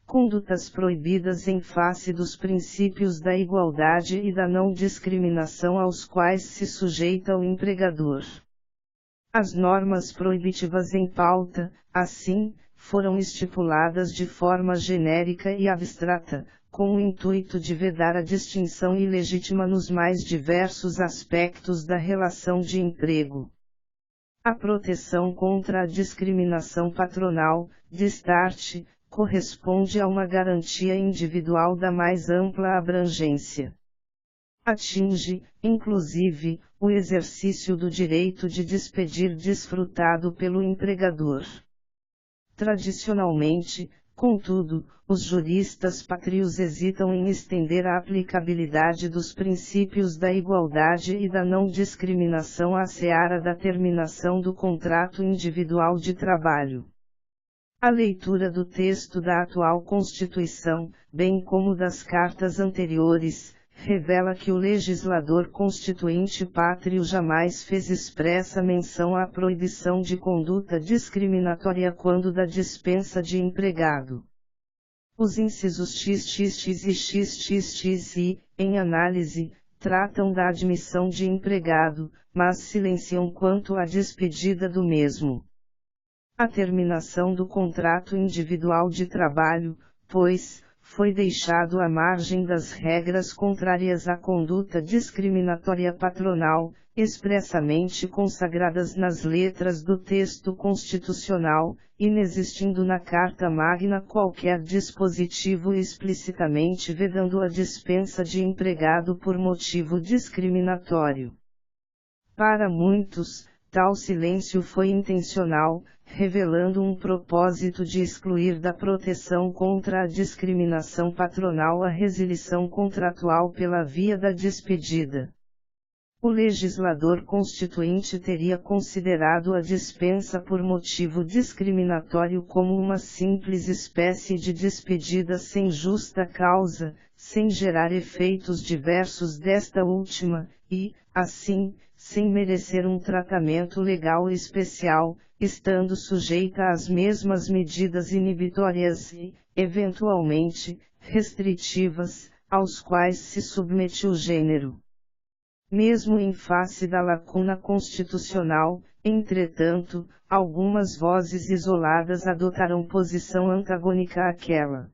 condutas proibidas em face dos princípios da igualdade e da não discriminação aos quais se sujeita o empregador. As normas proibitivas em pauta, assim, foram estipuladas de forma genérica e abstrata, com o intuito de vedar a distinção ilegítima nos mais diversos aspectos da relação de emprego. A proteção contra a discriminação patronal, de Start, corresponde a uma garantia individual da mais ampla abrangência. Atinge, inclusive, o exercício do direito de despedir desfrutado pelo empregador. Tradicionalmente, contudo, os juristas pátrios hesitam em estender a aplicabilidade dos princípios da igualdade e da não discriminação à seara da terminação do contrato individual de trabalho. A leitura do texto da atual Constituição, bem como das cartas anteriores, revela que o legislador constituinte pátrio jamais fez expressa menção à proibição de conduta discriminatória quando da dispensa de empregado. Os incisos XXX e XXXI, em análise, tratam da admissão de empregado, mas silenciam quanto à despedida do mesmo. A terminação do contrato individual de trabalho, pois, foi deixado à margem das regras contrárias à conduta discriminatória patronal, expressamente consagradas nas letras do texto constitucional, inexistindo na Carta Magna qualquer dispositivo explicitamente vedando a dispensa de empregado por motivo discriminatório. Para muitos, tal silêncio foi intencional, revelando um propósito de excluir da proteção contra a discriminação patronal a resilição contratual pela via da despedida. O legislador constituinte teria considerado a dispensa por motivo discriminatório como uma simples espécie de despedida sem justa causa, sem gerar efeitos diversos desta última, e, assim, sem merecer um tratamento legal especial, estando sujeita às mesmas medidas inibitórias e, eventualmente, restritivas, aos quais se submete o gênero. Mesmo em face da lacuna constitucional, entretanto, algumas vozes isoladas adotaram posição antagônica àquela.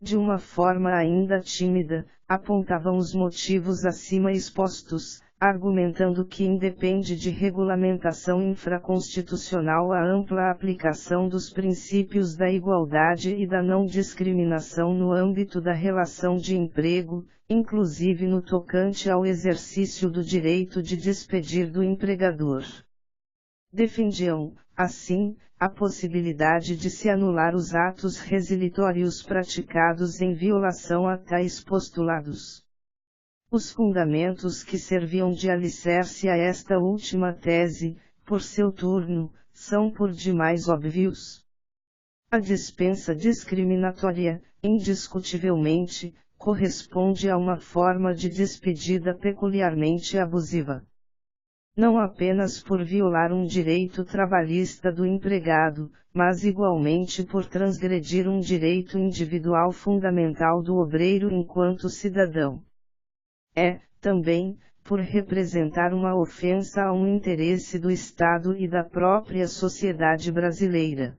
De uma forma ainda tímida, apontavam os motivos acima expostos, argumentando que independe de regulamentação infraconstitucional a ampla aplicação dos princípios da igualdade e da não discriminação no âmbito da relação de emprego, inclusive no tocante ao exercício do direito de despedir do empregador. Defendiam, assim, a possibilidade de se anular os atos resilitórios praticados em violação a tais postulados. Os fundamentos que serviam de alicerce a esta última tese, por seu turno, são por demais óbvios. A dispensa discriminatória, indiscutivelmente, corresponde a uma forma de despedida peculiarmente abusiva. Não apenas por violar um direito trabalhista do empregado, mas igualmente por transgredir um direito individual fundamental do obreiro enquanto cidadão. É, também, por representar uma ofensa a um interesse do Estado e da própria sociedade brasileira.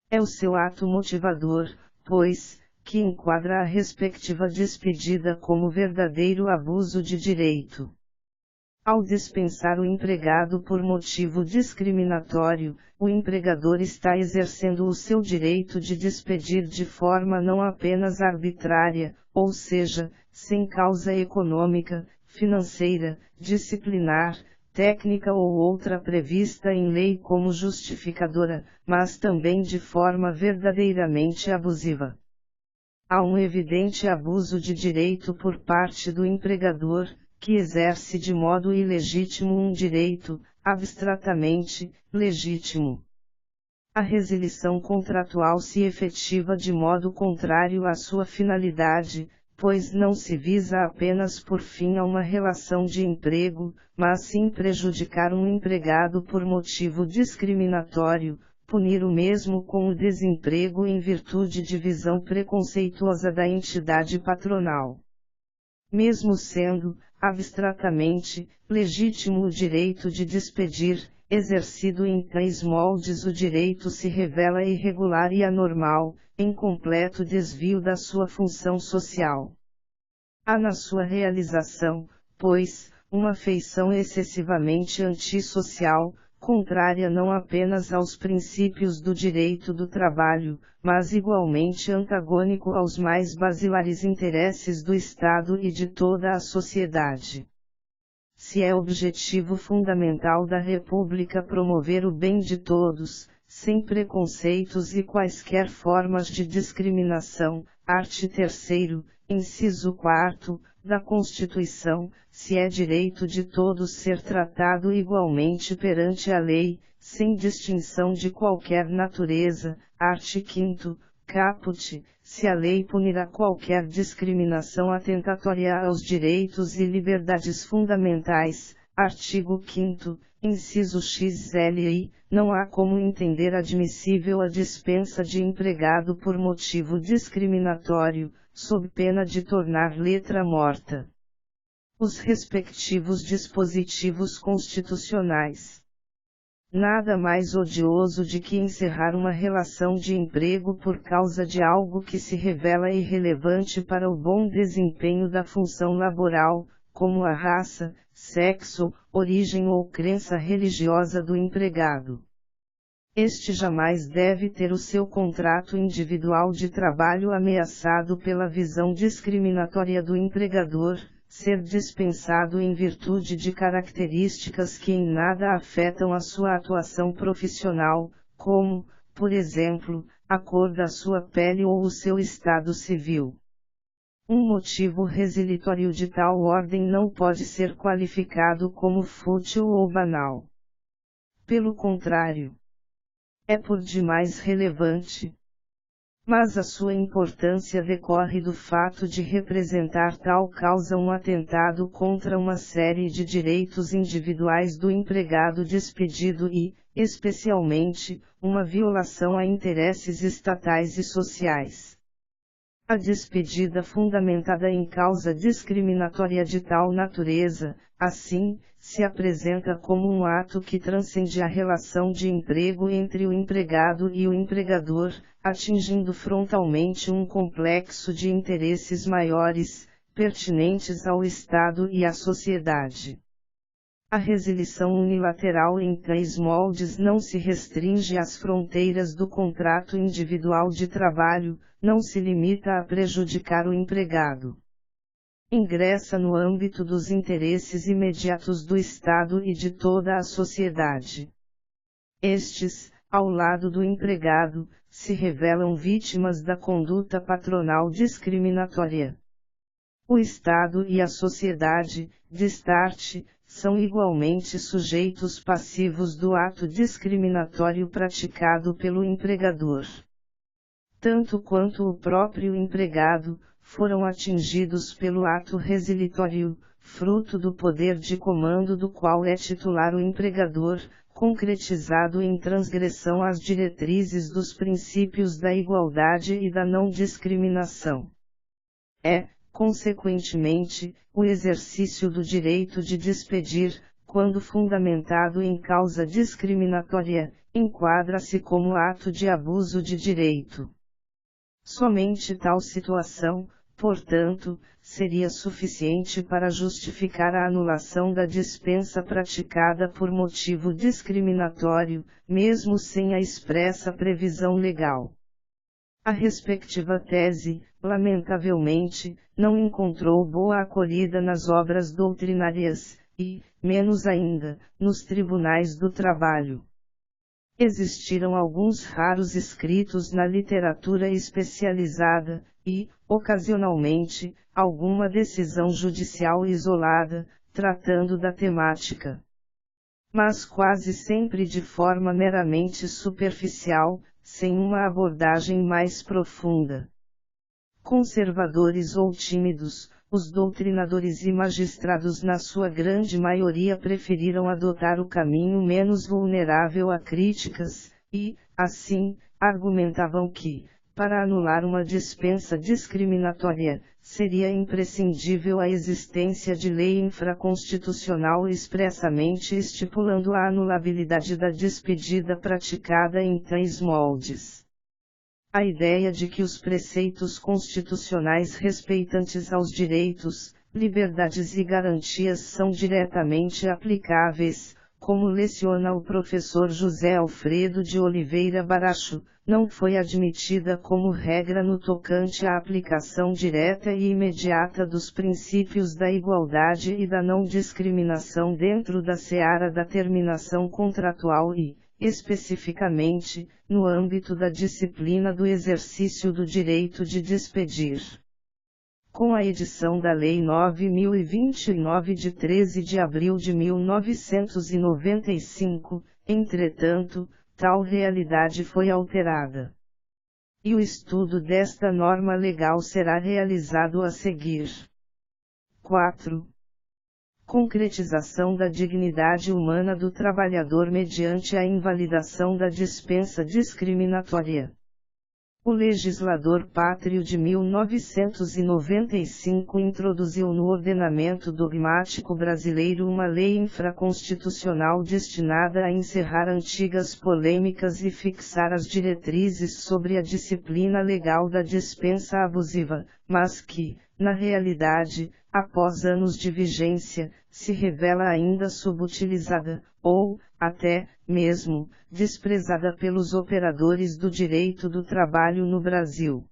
É o seu ato motivador, pois, que enquadra a respectiva despedida como verdadeiro abuso de direito. Ao dispensar o empregado por motivo discriminatório, o empregador está exercendo o seu direito de despedir de forma não apenas arbitrária, ou seja, sem causa econômica, financeira, disciplinar, técnica ou outra prevista em lei como justificadora, mas também de forma verdadeiramente abusiva. Há um evidente abuso de direito por parte do empregador, que exerce de modo ilegítimo um direito, abstratamente, legítimo. A resilição contratual se efetiva de modo contrário à sua finalidade, pois não se visa apenas por fim a uma relação de emprego, mas sim prejudicar um empregado por motivo discriminatório, punir o mesmo com o desemprego em virtude de visão preconceituosa da entidade patronal. Mesmo sendo, abstratamente, legítimo o direito de despedir, exercido em tais moldes o direito se revela irregular e anormal, em completo desvio da sua função social. Há na sua realização, pois, uma feição excessivamente antissocial, contrária não apenas aos princípios do direito do trabalho, mas igualmente antagônico aos mais basilares interesses do Estado e de toda a sociedade. Se é objetivo fundamental da República promover o bem de todos, sem preconceitos e quaisquer formas de discriminação, art. 3º, inciso 4º, da Constituição, se é direito de todos ser tratado igualmente perante a lei, sem distinção de qualquer natureza, art. 5º, caput, se a lei punirá qualquer discriminação atentatória aos direitos e liberdades fundamentais, artigo 5º, inciso XLI, não há como entender admissível a dispensa de empregado por motivo discriminatório, sob pena de tornar letra morta os respectivos dispositivos constitucionais. Nada mais odioso de que encerrar uma relação de emprego por causa de algo que se revela irrelevante para o bom desempenho da função laboral, como a raça, sexo, origem ou crença religiosa do empregado. Este jamais deve ter o seu contrato individual de trabalho ameaçado pela visão discriminatória do empregador, ser dispensado em virtude de características que em nada afetam a sua atuação profissional, como, por exemplo, a cor da sua pele ou o seu estado civil. Um motivo resilitório de tal ordem não pode ser qualificado como fútil ou banal. Pelo contrário, é por demais relevante. Mas a sua importância decorre do fato de representar tal causa um atentado contra uma série de direitos individuais do empregado despedido e, especialmente, uma violação a interesses estatais e sociais. A despedida fundamentada em causa discriminatória de tal natureza, assim, se apresenta como um ato que transcende a relação de emprego entre o empregado e o empregador, atingindo frontalmente um complexo de interesses maiores, pertinentes ao Estado e à sociedade. A resilição unilateral em tais moldes não se restringe às fronteiras do contrato individual de trabalho, não se limita a prejudicar o empregado. Ingressa no âmbito dos interesses imediatos do Estado e de toda a sociedade. Estes, ao lado do empregado, se revelam vítimas da conduta patronal discriminatória. O Estado e a sociedade, destarte, são igualmente sujeitos passivos do ato discriminatório praticado pelo empregador. Tanto quanto o próprio empregado, foram atingidos pelo ato resilitório, fruto do poder de comando do qual é titular o empregador, concretizado em transgressão às diretrizes dos princípios da igualdade e da não discriminação. É, consequentemente, o exercício do direito de despedir, quando fundamentado em causa discriminatória, enquadra-se como ato de abuso de direito. Somente tal situação, portanto, seria suficiente para justificar a anulação da dispensa praticada por motivo discriminatório, mesmo sem a expressa previsão legal. A respectiva tese, lamentavelmente, não encontrou boa acolhida nas obras doutrinárias, e, menos ainda, nos tribunais do trabalho. Existiram alguns raros escritos na literatura especializada, e, ocasionalmente, alguma decisão judicial isolada, tratando da temática. Mas quase sempre de forma meramente superficial, sem uma abordagem mais profunda. Conservadores ou tímidos, os doutrinadores e magistrados na sua grande maioria preferiram adotar o caminho menos vulnerável a críticas, e, assim, argumentavam que, para anular uma dispensa discriminatória, seria imprescindível a existência de lei infraconstitucional expressamente estipulando a anulabilidade da despedida praticada em tais moldes. A ideia de que os preceitos constitucionais respeitantes aos direitos, liberdades e garantias são diretamente aplicáveis, como leciona o professor José Alfredo de Oliveira Baracho, não foi admitida como regra no tocante à aplicação direta e imediata dos princípios da igualdade e da não discriminação dentro da seara da terminação contratual e, especificamente, no âmbito da disciplina do exercício do direito de despedir. Com a edição da Lei 9.029 de 13 de abril de 1995, entretanto, tal realidade foi alterada. E o estudo desta norma legal será realizado a seguir. 4. Concretização da dignidade humana do trabalhador mediante a invalidação da dispensa discriminatória. O legislador pátrio de 1995 introduziu no ordenamento dogmático brasileiro uma lei infraconstitucional destinada a encerrar antigas polêmicas e fixar as diretrizes sobre a disciplina legal da dispensa abusiva, mas que, na realidade, após anos de vigência, se revela ainda subutilizada, ou, até, mesmo, desprezada pelos operadores do direito do trabalho no Brasil.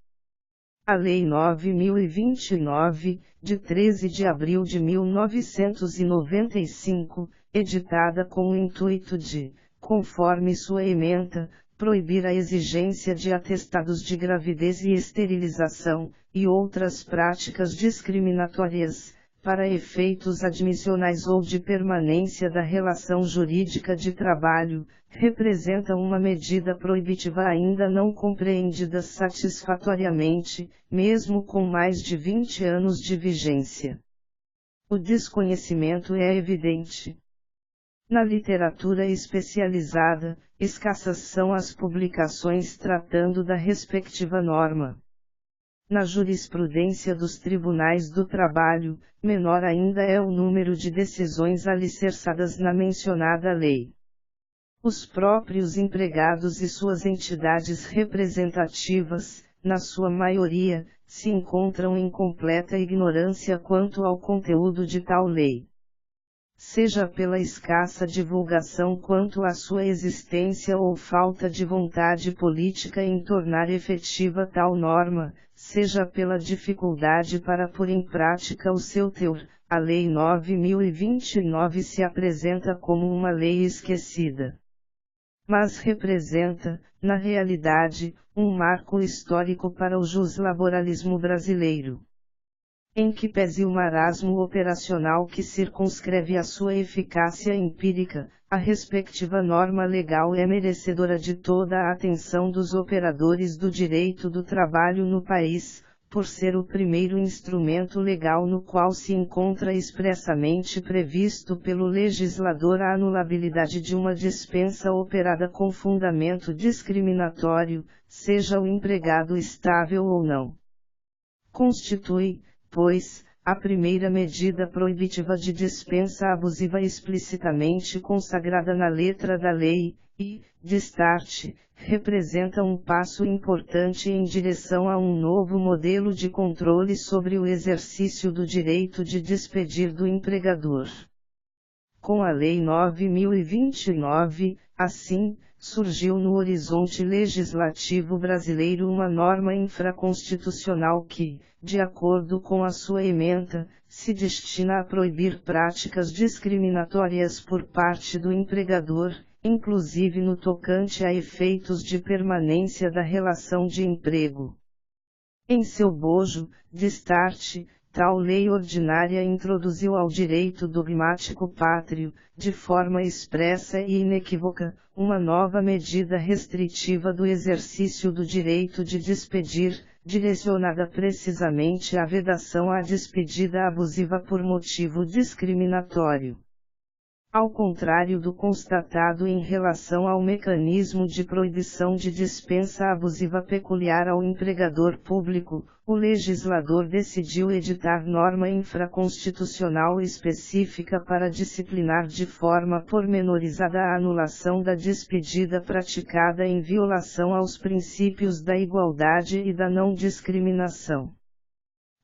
A Lei 9.029, de 13 de abril de 1995, editada com o intuito de, conforme sua ementa, proibir a exigência de atestados de gravidez e esterilização, e outras práticas discriminatórias, para efeitos admissionais ou de permanência da relação jurídica de trabalho, representa uma medida proibitiva ainda não compreendida satisfatoriamente, mesmo com mais de 20 anos de vigência. O desconhecimento é evidente. Na literatura especializada, escassas são as publicações tratando da respectiva norma. Na jurisprudência dos tribunais do trabalho, menor ainda é o número de decisões alicerçadas na mencionada lei. Os próprios empregados e suas entidades representativas, na sua maioria, se encontram em completa ignorância quanto ao conteúdo de tal lei. Seja pela escassa divulgação quanto à sua existência ou falta de vontade política em tornar efetiva tal norma, seja pela dificuldade para pôr em prática o seu teor, a Lei 9.029 se apresenta como uma lei esquecida. Mas representa, na realidade, um marco histórico para o juslaboralismo brasileiro. Em que pese o marasmo operacional que circunscreve a sua eficácia empírica, a respectiva norma legal é merecedora de toda a atenção dos operadores do direito do trabalho no país, por ser o primeiro instrumento legal no qual se encontra expressamente previsto pelo legislador a anulabilidade de uma dispensa operada com fundamento discriminatório, seja o empregado estável ou não. Constitui, pois, a primeira medida proibitiva de dispensa abusiva explicitamente consagrada na letra da lei, e, de start, representa um passo importante em direção a um novo modelo de controle sobre o exercício do direito de despedir do empregador. Com a Lei 9.029, assim, surgiu no horizonte legislativo brasileiro uma norma infraconstitucional que, de acordo com a sua ementa, se destina a proibir práticas discriminatórias por parte do empregador, inclusive no tocante a efeitos de permanência da relação de emprego. Em seu bojo, de start, tal lei ordinária introduziu ao direito dogmático pátrio, de forma expressa e inequívoca, uma nova medida restritiva do exercício do direito de despedir, direcionada precisamente à vedação à despedida abusiva por motivo discriminatório. Ao contrário do constatado em relação ao mecanismo de proibição de dispensa abusiva peculiar ao empregador público, o legislador decidiu editar norma infraconstitucional específica para disciplinar de forma pormenorizada a anulação da despedida praticada em violação aos princípios da igualdade e da não discriminação.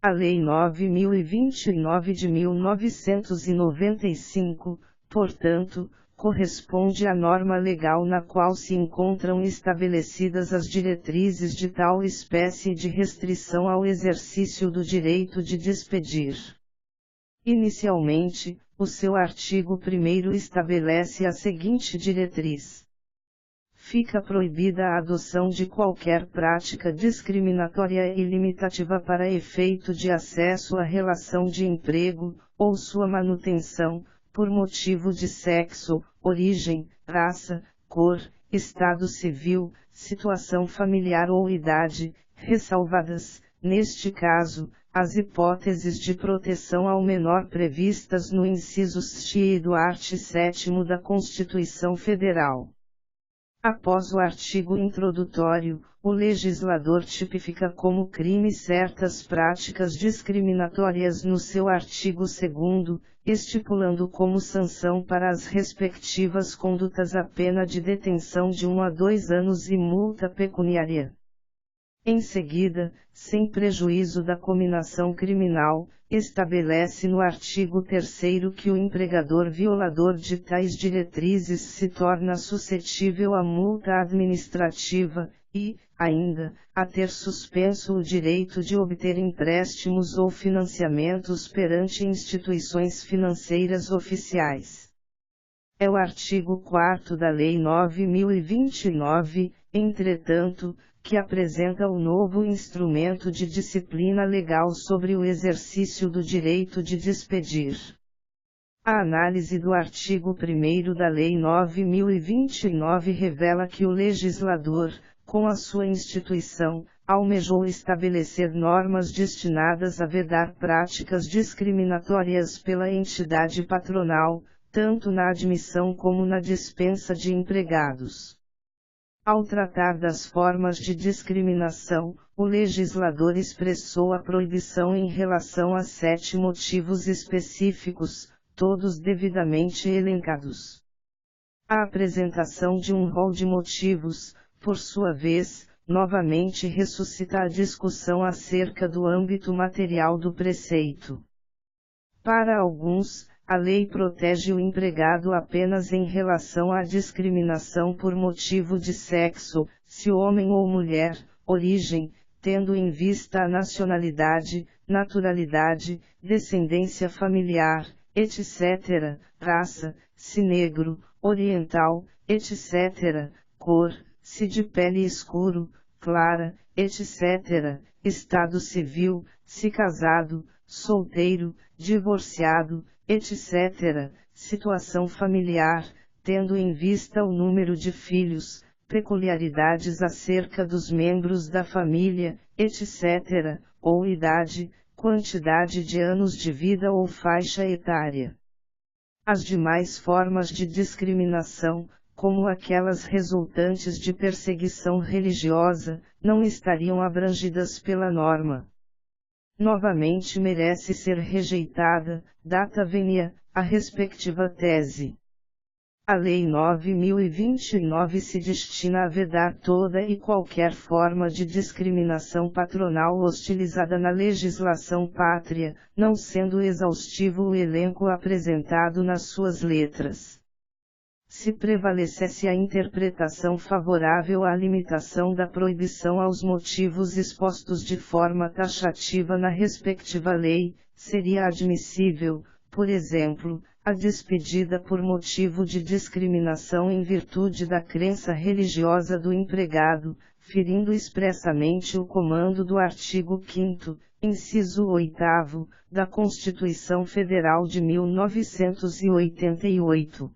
A Lei 9.029 de 1995, portanto, corresponde à norma legal na qual se encontram estabelecidas as diretrizes de tal espécie de restrição ao exercício do direito de despedir. Inicialmente, o seu artigo 1º estabelece a seguinte diretriz: fica proibida a adoção de qualquer prática discriminatória e limitativa para efeito de acesso à relação de emprego, ou sua manutenção, por motivo de sexo, origem, raça, cor, estado civil, situação familiar ou idade, ressalvadas, neste caso, as hipóteses de proteção ao menor previstas no inciso X do art. 7º da Constituição Federal. Após o artigo introdutório, o legislador tipifica como crime certas práticas discriminatórias no seu artigo 2º, estipulando como sanção para as respectivas condutas a pena de detenção de 1 a 2 anos e multa pecuniária. Em seguida, sem prejuízo da cominação criminal, estabelece no artigo 3º que o empregador violador de tais diretrizes se torna suscetível à multa administrativa, e, ainda, a ter suspenso o direito de obter empréstimos ou financiamentos perante instituições financeiras oficiais. É o artigo 4º da Lei 9.029, entretanto, que apresenta o novo instrumento de disciplina legal sobre o exercício do direito de despedir. A análise do artigo 1º da Lei 9.029 revela que o legislador, com a sua instituição, almejou estabelecer normas destinadas a vedar práticas discriminatórias pela entidade patronal, tanto na admissão como na dispensa de empregados. Ao tratar das formas de discriminação, o legislador expressou a proibição em relação a 7 motivos específicos, todos devidamente elencados. A apresentação de um rol de motivos, por sua vez, novamente ressuscita a discussão acerca do âmbito material do preceito. Para alguns, a lei protege o empregado apenas em relação à discriminação por motivo de sexo, se homem ou mulher, origem, tendo em vista a nacionalidade, naturalidade, descendência familiar, etc., raça, se negro, oriental, etc., cor, se de pele escuro, clara, etc., estado civil, se casado, solteiro, divorciado, etc., situação familiar, tendo em vista o número de filhos, peculiaridades acerca dos membros da família, etc., ou idade, quantidade de anos de vida ou faixa etária. As demais formas de discriminação, como aquelas resultantes de perseguição religiosa, não estariam abrangidas pela norma. Novamente merece ser rejeitada, data venia, a respectiva tese. A Lei 9.029 se destina a vedar toda e qualquer forma de discriminação patronal hostilizada na legislação pátria, não sendo exaustivo o elenco apresentado nas suas letras. Se prevalecesse a interpretação favorável à limitação da proibição aos motivos expostos de forma taxativa na respectiva lei, seria admissível, por exemplo, a despedida por motivo de discriminação em virtude da crença religiosa do empregado, ferindo expressamente o comando do artigo 5º, inciso 8º, da Constituição Federal de 1988.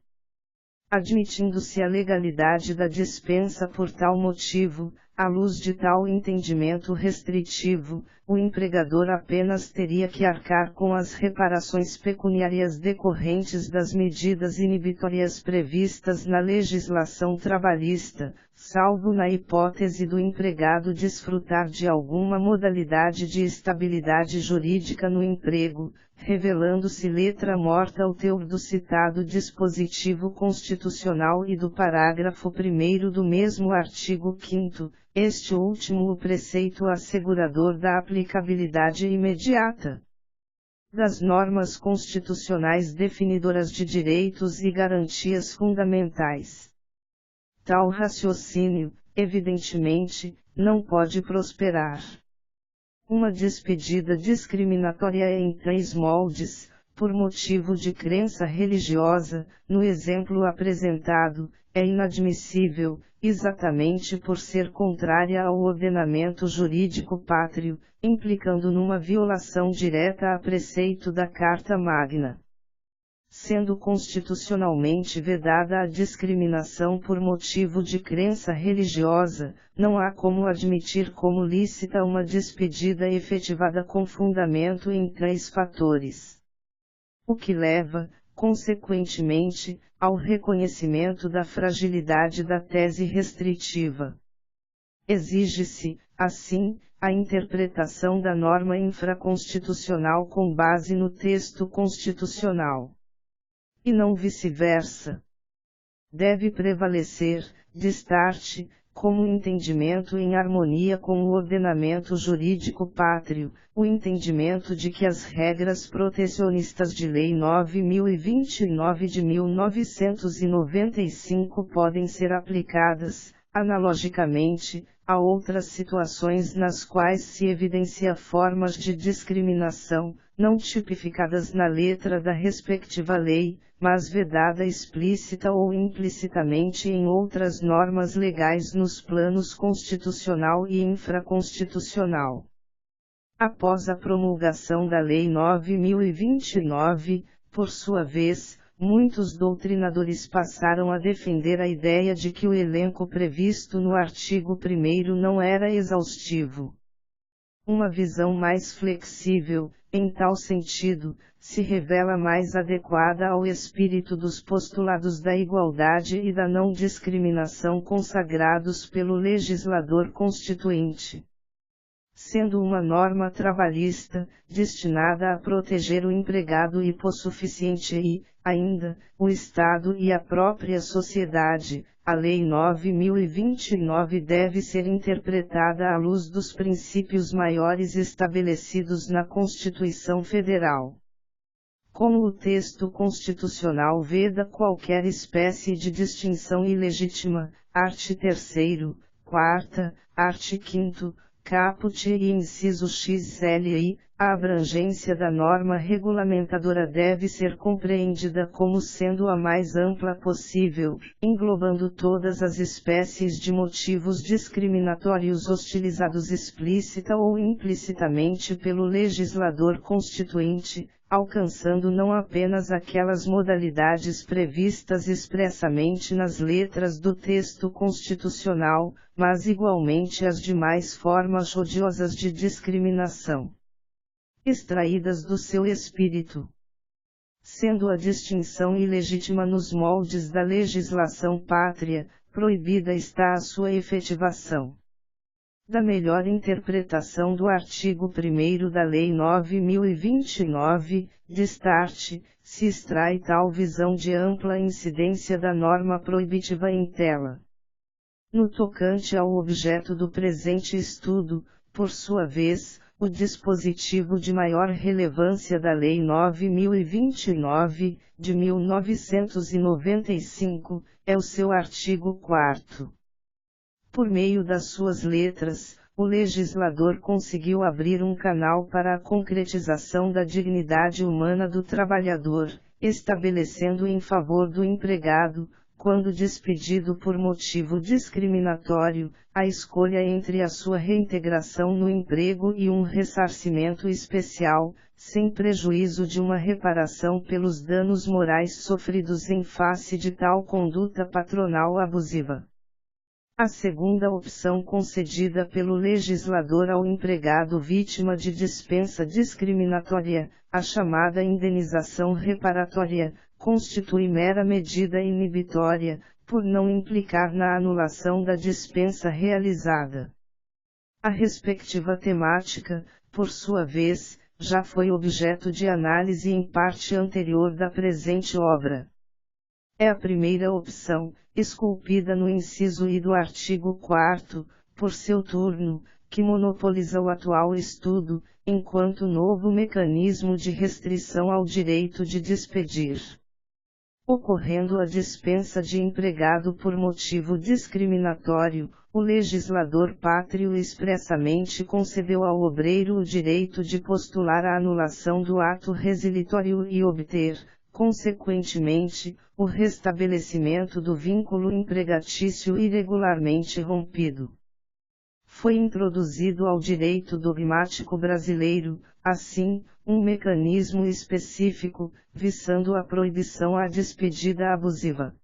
Admitindo-se a legalidade da dispensa por tal motivo, à luz de tal entendimento restritivo, o empregador apenas teria que arcar com as reparações pecuniárias decorrentes das medidas inibitórias previstas na legislação trabalhista, salvo na hipótese do empregado desfrutar de alguma modalidade de estabilidade jurídica no emprego, revelando-se letra morta o teor do citado dispositivo constitucional e do parágrafo 1º do mesmo artigo 5º, este último o preceito assegurador da aplicabilidade imediata. das normas constitucionais definidoras de direitos e garantias fundamentais. Tal raciocínio, evidentemente, não pode prosperar. Uma despedida discriminatória é em três moldes, por motivo de crença religiosa, no exemplo apresentado, é inadmissível, exatamente por ser contrária ao ordenamento jurídico pátrio, implicando numa violação direta a preceito da Carta Magna. Sendo constitucionalmente vedada a discriminação por motivo de crença religiosa, não há como admitir como lícita uma despedida efetivada com fundamento em três fatores. O que leva, consequentemente, ao reconhecimento da fragilidade da tese restritiva. Exige-se, assim, a interpretação da norma infraconstitucional com base no texto constitucional. E não vice-versa. Deve prevalecer, destarte, como entendimento em harmonia com o ordenamento jurídico pátrio, o entendimento de que as regras protecionistas de Lei 9.029 de 1995 podem ser aplicadas, analogicamente, a outras situações nas quais se evidencia formas de discriminação, não tipificadas na letra da respectiva lei, mas vedada explícita ou implicitamente em outras normas legais nos planos constitucional e infraconstitucional. Após a promulgação da Lei 9.029, por sua vez, muitos doutrinadores passaram a defender a ideia de que o elenco previsto no artigo 1º não era exaustivo. Uma visão mais flexível, em tal sentido, se revela mais adequada ao espírito dos postulados da igualdade e da não discriminação consagrados pelo legislador constituinte. Sendo uma norma trabalhista, destinada a proteger o empregado hipossuficiente e, ainda, o Estado e a própria sociedade, a Lei 9.029 deve ser interpretada à luz dos princípios maiores estabelecidos na Constituição Federal. Como o texto constitucional veda qualquer espécie de distinção ilegítima, art. 3º, 4ª, art. 5º, caput e inciso XLI, a abrangência da norma regulamentadora deve ser compreendida como sendo a mais ampla possível, englobando todas as espécies de motivos discriminatórios hostilizados explícita ou implicitamente pelo legislador constituinte, alcançando não apenas aquelas modalidades previstas expressamente nas letras do texto constitucional, mas igualmente as demais formas odiosas de discriminação, extraídas do seu espírito. Sendo a distinção ilegítima nos moldes da legislação pátria, proibida está a sua efetivação. Da melhor interpretação do artigo 1º da Lei 9.029, destarte, se extrai tal visão de ampla incidência da norma proibitiva em tela. No tocante ao objeto do presente estudo, por sua vez, o dispositivo de maior relevância da Lei 9.029, de 1995, é o seu artigo 4º. Por meio das suas letras, o legislador conseguiu abrir um canal para a concretização da dignidade humana do trabalhador, estabelecendo em favor do empregado, quando despedido por motivo discriminatório, a escolha entre a sua reintegração no emprego e um ressarcimento especial, sem prejuízo de uma reparação pelos danos morais sofridos em face de tal conduta patronal abusiva. A segunda opção concedida pelo legislador ao empregado vítima de dispensa discriminatória, a chamada indenização reparatória, constitui mera medida inibitória, por não implicar na anulação da dispensa realizada. A respectiva temática, por sua vez, já foi objeto de análise em parte anterior da presente obra. É a primeira opção, esculpida no inciso I do artigo 4º, por seu turno, que monopoliza o atual estudo, enquanto novo mecanismo de restrição ao direito de despedir. Ocorrendo a dispensa de empregado por motivo discriminatório, o legislador pátrio expressamente concedeu ao obreiro o direito de postular a anulação do ato resilitório e obter, consequentemente, o restabelecimento do vínculo empregatício irregularmente rompido. Foi introduzido ao direito dogmático brasileiro, assim, um mecanismo específico, visando a proibição à despedida abusiva.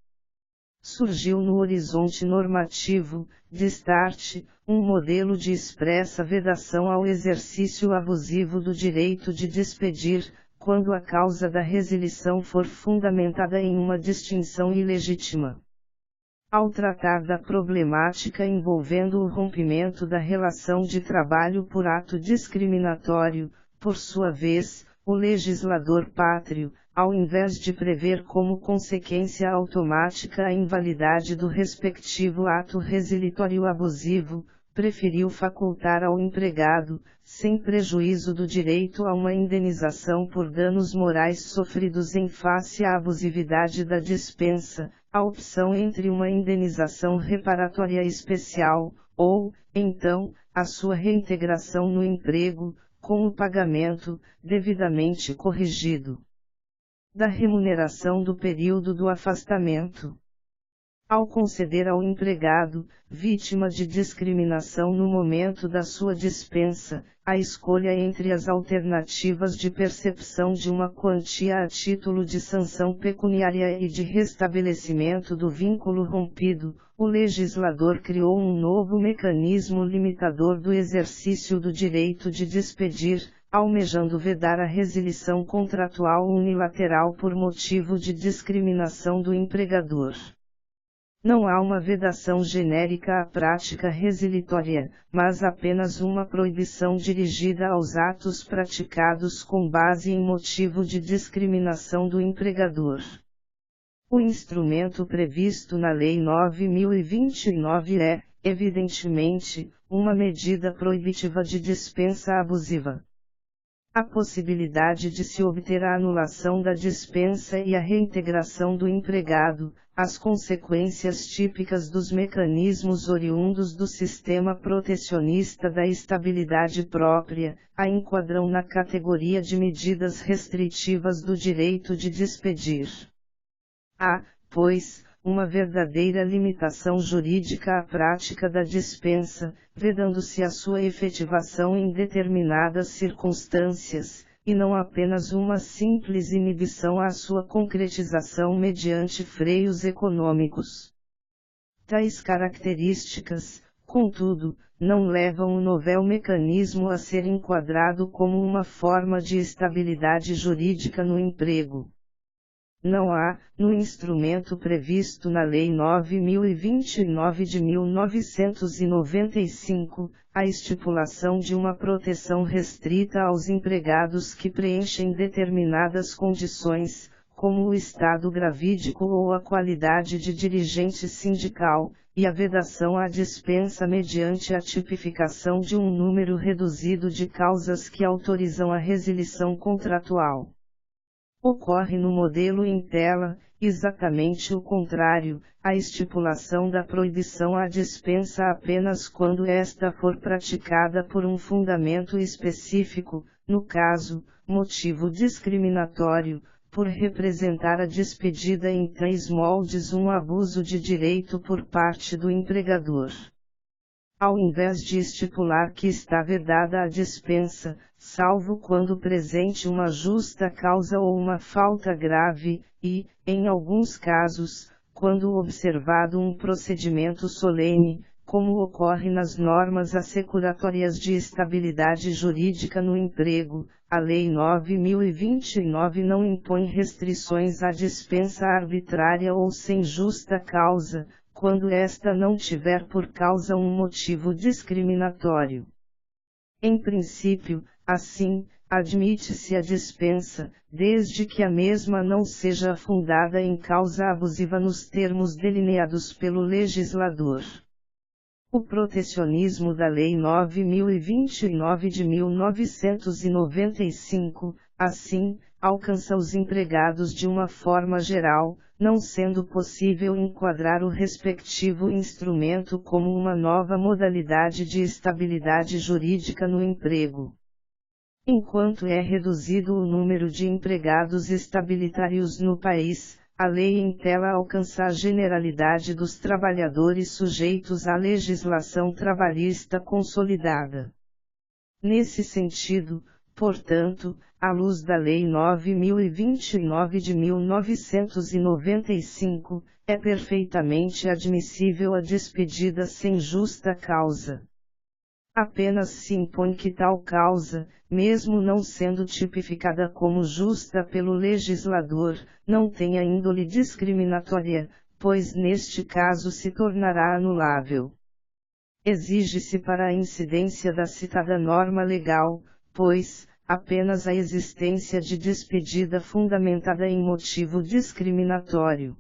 Surgiu no horizonte normativo, de start, um modelo de expressa vedação ao exercício abusivo do direito de despedir, quando a causa da resilição for fundamentada em uma distinção ilegítima. Ao tratar da problemática envolvendo o rompimento da relação de trabalho por ato discriminatório, por sua vez, o legislador pátrio, ao invés de prever como consequência automática a invalidade do respectivo ato resilitório abusivo, preferiu facultar ao empregado, sem prejuízo do direito a uma indenização por danos morais sofridos em face à abusividade da dispensa, a opção entre uma indenização reparatória especial, ou, então, a sua reintegração no emprego, com o pagamento, devidamente corrigido, da remuneração do período do afastamento. Ao conceder ao empregado, vítima de discriminação no momento da sua dispensa, a escolha entre as alternativas de percepção de uma quantia a título de sanção pecuniária e de restabelecimento do vínculo rompido, o legislador criou um novo mecanismo limitador do exercício do direito de despedir, almejando vedar a resilição contratual unilateral por motivo de discriminação do empregador. Não há uma vedação genérica à prática resilitória, mas apenas uma proibição dirigida aos atos praticados com base em motivo de discriminação do empregador. O instrumento previsto na Lei 9.029 é, evidentemente, uma medida proibitiva de dispensa abusiva. A possibilidade de se obter a anulação da dispensa e a reintegração do empregado, as consequências típicas dos mecanismos oriundos do sistema protecionista da estabilidade própria, a enquadram na categoria de medidas restritivas do direito de despedir. Há, pois, uma verdadeira limitação jurídica à prática da dispensa, vedando-se a sua efetivação em determinadas circunstâncias, e não apenas uma simples inibição à sua concretização mediante freios econômicos. Tais características, contudo, não levam o novel mecanismo a ser enquadrado como uma forma de estabilidade jurídica no emprego. Não há, no instrumento previsto na Lei 9.029 de 1995, a estipulação de uma proteção restrita aos empregados que preenchem determinadas condições, como o estado gravídico ou a qualidade de dirigente sindical, e a vedação à dispensa mediante a tipificação de um número reduzido de causas que autorizam a resilição contratual. Ocorre no modelo em tela, exatamente o contrário, a estipulação da proibição à dispensa apenas quando esta for praticada por um fundamento específico, no caso, motivo discriminatório, por representar a despedida em três moldes um abuso de direito por parte do empregador. Ao invés de estipular que está vedada a dispensa, salvo quando presente uma justa causa ou uma falta grave, e, em alguns casos, quando observado um procedimento solene, como ocorre nas normas assecuratórias de estabilidade jurídica no emprego, a Lei 9.029 não impõe restrições à dispensa arbitrária ou sem justa causa, quando esta não tiver por causa um motivo discriminatório. Em princípio, assim, admite-se a dispensa, desde que a mesma não seja fundada em causa abusiva nos termos delineados pelo legislador. O protecionismo da Lei 9.029 de 1995, assim, alcança os empregados de uma forma geral, não sendo possível enquadrar o respectivo instrumento como uma nova modalidade de estabilidade jurídica no emprego. Enquanto é reduzido o número de empregados estabilitários no país, a lei entela alcança a generalidade dos trabalhadores sujeitos à legislação trabalhista consolidada. Nesse sentido, portanto, à luz da Lei 9.029 de 1995, é perfeitamente admissível a despedida sem justa causa. Apenas se impõe que tal causa, mesmo não sendo tipificada como justa pelo legislador, não tenha índole discriminatória, pois neste caso se tornará anulável. Exige-se para a incidência da citada norma legal, pois, apenas a existência de despedida fundamentada em motivo discriminatório.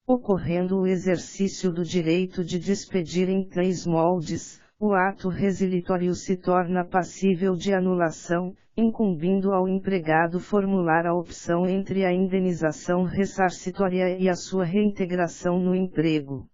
Ocorrendo o exercício do direito de despedir em 3 moldes, o ato resilitório se torna passível de anulação, incumbindo ao empregado formular a opção entre a indenização ressarcitória e a sua reintegração no emprego.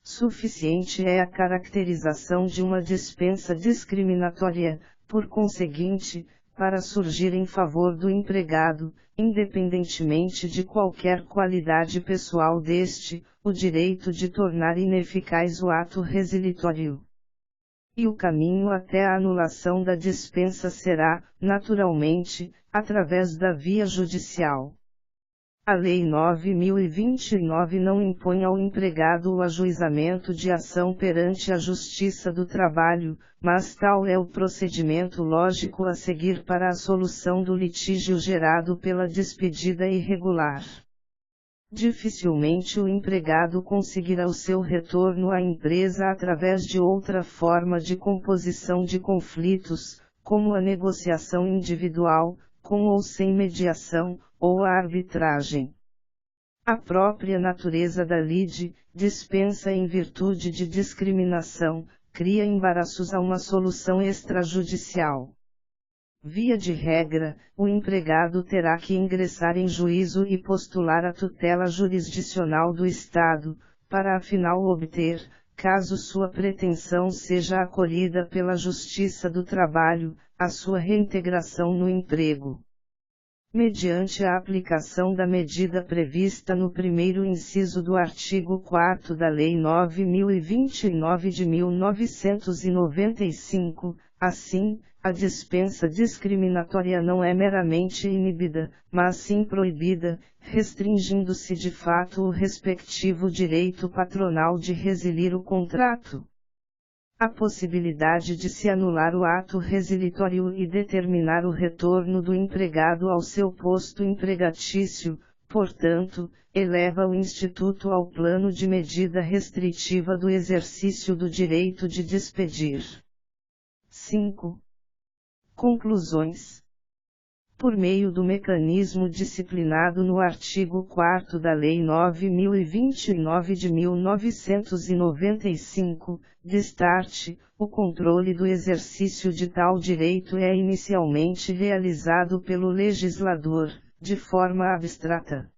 Suficiente é a caracterização de uma dispensa discriminatória, por conseguinte, para surgir em favor do empregado, independentemente de qualquer qualidade pessoal deste, o direito de tornar ineficaz o ato resilitório. E o caminho até a anulação da dispensa será, naturalmente, através da via judicial. A Lei 9.029 não impõe ao empregado o ajuizamento de ação perante a Justiça do Trabalho, mas tal é o procedimento lógico a seguir para a solução do litígio gerado pela despedida irregular. Dificilmente o empregado conseguirá o seu retorno à empresa através de outra forma de composição de conflitos, como a negociação individual, com ou sem mediação, ou a arbitragem. A própria natureza da lide, dispensa em virtude de discriminação, cria embaraços a uma solução extrajudicial. Via de regra, o empregado terá que ingressar em juízo e postular a tutela jurisdicional do Estado, para afinal obter, caso sua pretensão seja acolhida pela Justiça do Trabalho, a sua reintegração no emprego. Mediante a aplicação da medida prevista no primeiro inciso do artigo 4º da Lei 9.029 de 1995, assim, a dispensa discriminatória não é meramente inibida, mas sim proibida, restringindo-se de fato o respectivo direito patronal de resilir o contrato. A possibilidade de se anular o ato resilitório e determinar o retorno do empregado ao seu posto empregatício, portanto, eleva o Instituto ao plano de medida restritiva do exercício do direito de despedir. 5. Conclusões. Por meio do mecanismo disciplinado no artigo 4º da Lei 9.029 de 1995, destarte, o controle do exercício de tal direito é inicialmente realizado pelo legislador, de forma abstrata.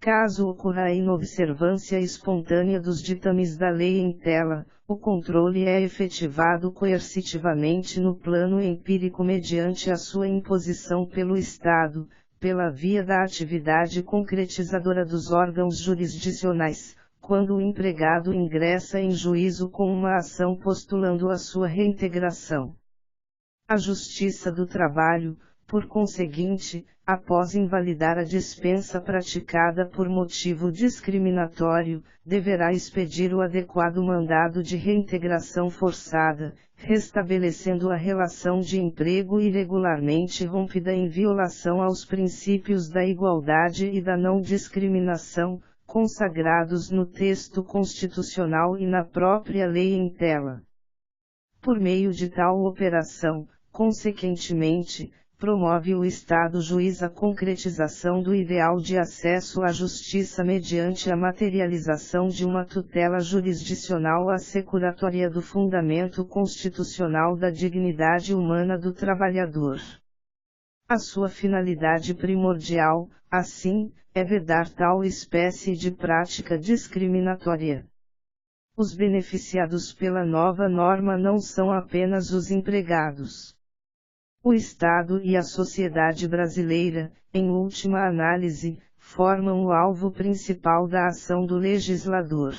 Caso ocorra a inobservância espontânea dos ditames da lei em tela, o controle é efetivado coercitivamente no plano empírico mediante a sua imposição pelo Estado, pela via da atividade concretizadora dos órgãos jurisdicionais, quando o empregado ingressa em juízo com uma ação postulando a sua reintegração. A Justiça do Trabalho, por conseguinte, após invalidar a dispensa praticada por motivo discriminatório, deverá expedir o adequado mandado de reintegração forçada, restabelecendo a relação de emprego irregularmente rompida em violação aos princípios da igualdade e da não discriminação, consagrados no texto constitucional e na própria lei em tela. Por meio de tal operação, consequentemente, promove o Estado juiz a concretização do ideal de acesso à justiça mediante a materialização de uma tutela jurisdicional assecuratória do fundamento constitucional da dignidade humana do trabalhador. A sua finalidade primordial, assim, é vedar tal espécie de prática discriminatória. Os beneficiados pela nova norma não são apenas os empregados. O Estado e a sociedade brasileira, em última análise, formam o alvo principal da ação do legislador.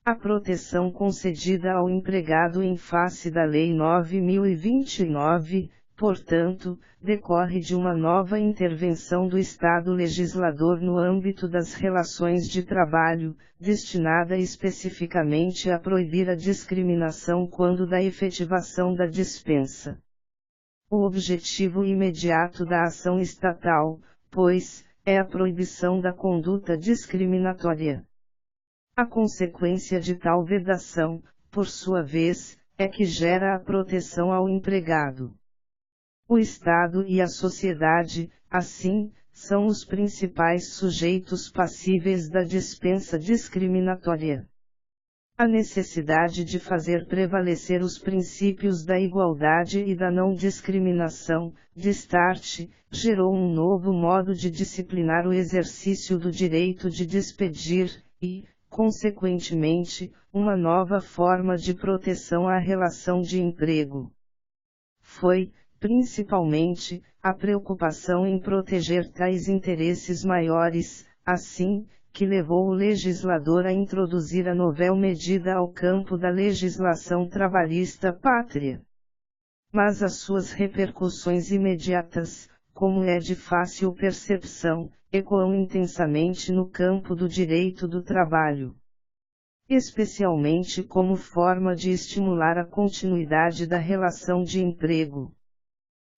A proteção concedida ao empregado em face da Lei 9.029, portanto, decorre de uma nova intervenção do Estado legislador no âmbito das relações de trabalho, destinada especificamente a proibir a discriminação quando da efetivação da dispensa. O objetivo imediato da ação estatal, pois, é a proibição da conduta discriminatória. A consequência de tal vedação, por sua vez, é que gera a proteção ao empregado. O Estado e a sociedade, assim, são os principais sujeitos passíveis da dispensa discriminatória. A necessidade de fazer prevalecer os princípios da igualdade e da não discriminação, de start, gerou um novo modo de disciplinar o exercício do direito de despedir, e, consequentemente, uma nova forma de proteção à relação de emprego. Foi, principalmente, a preocupação em proteger tais interesses maiores, assim, que levou o legislador a introduzir a novel medida ao campo da legislação trabalhista pátria. Mas as suas repercussões imediatas, como é de fácil percepção, ecoam intensamente no campo do direito do trabalho. Especialmente como forma de estimular a continuidade da relação de emprego.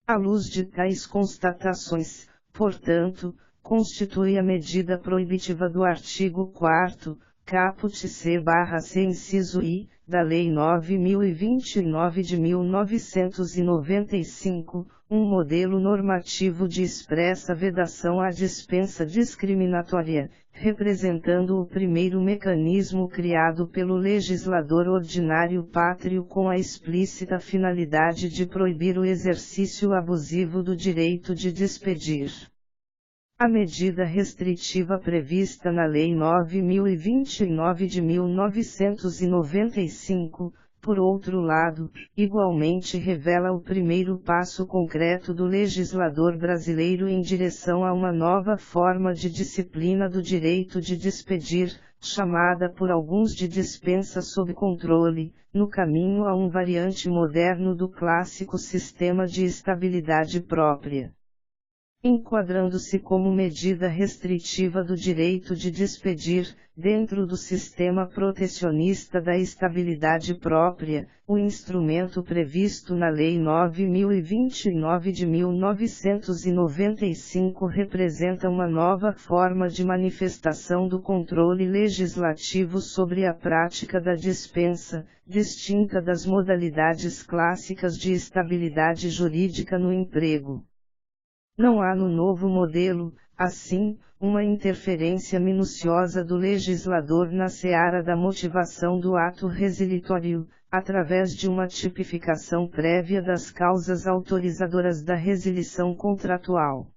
À luz de tais constatações, portanto, constitui a medida proibitiva do artigo 4º, caput C/C inciso I, da Lei 9.029 de 1995, um modelo normativo de expressa vedação à dispensa discriminatória, representando o primeiro mecanismo criado pelo legislador ordinário pátrio com a explícita finalidade de proibir o exercício abusivo do direito de despedir. A medida restritiva prevista na Lei 9.029 de 1995, por outro lado, igualmente revela o primeiro passo concreto do legislador brasileiro em direção a uma nova forma de disciplina do direito de despedir, chamada por alguns de dispensa sob controle, no caminho a um variante moderno do clássico sistema de estabilidade própria. Enquadrando-se como medida restritiva do direito de despedir, dentro do sistema protecionista da estabilidade própria, o instrumento previsto na Lei 9.029 de 1995 representa uma nova forma de manifestação do controle legislativo sobre a prática da dispensa, distinta das modalidades clássicas de estabilidade jurídica no emprego. Não há no novo modelo, assim, uma interferência minuciosa do legislador na seara da motivação do ato resilitório, através de uma tipificação prévia das causas autorizadoras da resilição contratual.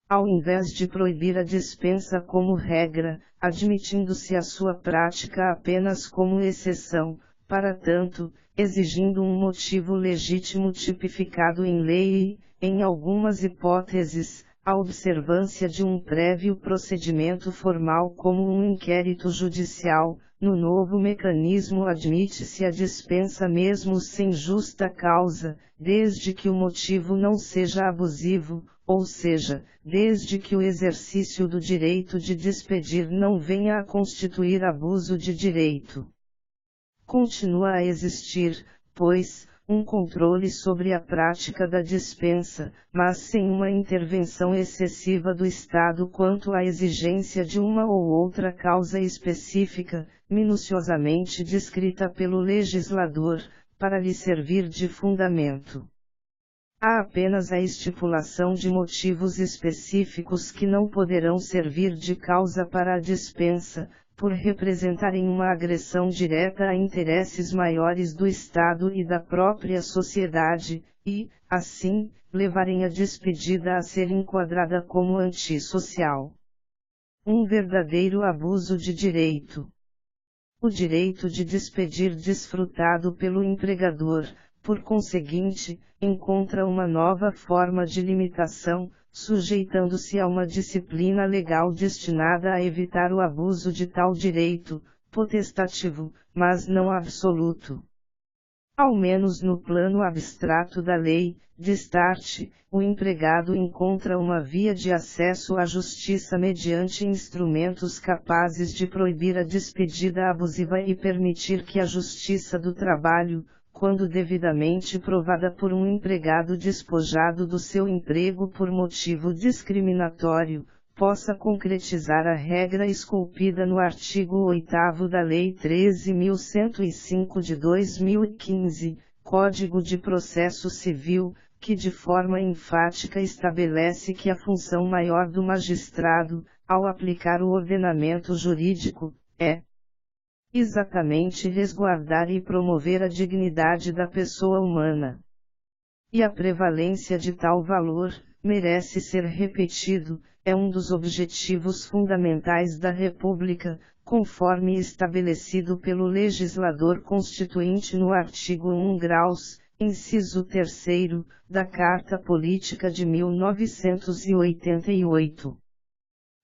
Ao invés de proibir a dispensa como regra, admitindo-se a sua prática apenas como exceção, para tanto, exigindo um motivo legítimo tipificado em lei e, em algumas hipóteses, a observância de um prévio procedimento formal como um inquérito judicial, no novo mecanismo admite-se a dispensa mesmo sem justa causa, desde que o motivo não seja abusivo, ou seja, desde que o exercício do direito de despedir não venha a constituir abuso de direito. Continua a existir, pois, um controle sobre a prática da dispensa, mas sem uma intervenção excessiva do Estado quanto à exigência de uma ou outra causa específica, minuciosamente descrita pelo legislador, para lhe servir de fundamento. Há apenas a estipulação de motivos específicos que não poderão servir de causa para a dispensa, por representarem uma agressão direta a interesses maiores do Estado e da própria sociedade, e, assim, levarem a despedida a ser enquadrada como antissocial. Um verdadeiro abuso de direito. O direito de despedir desfrutado pelo empregador, por conseguinte, encontra uma nova forma de limitação, sujeitando-se a uma disciplina legal destinada a evitar o abuso de tal direito, potestativo, mas não absoluto. Ao menos no plano abstrato da lei, destarte, o empregado encontra uma via de acesso à justiça mediante instrumentos capazes de proibir a despedida abusiva e permitir que a justiça do trabalho, quando devidamente provada por um empregado despojado do seu emprego por motivo discriminatório, possa concretizar a regra esculpida no artigo 8º da Lei 13.105 de 2015, Código de Processo Civil, que de forma enfática estabelece que a função maior do magistrado, ao aplicar o ordenamento jurídico, é exatamente resguardar e promover a dignidade da pessoa humana. E a prevalência de tal valor, merece ser repetido, é um dos objetivos fundamentais da República, conforme estabelecido pelo legislador constituinte no artigo 1 graus, inciso 3º, da Carta Política de 1988.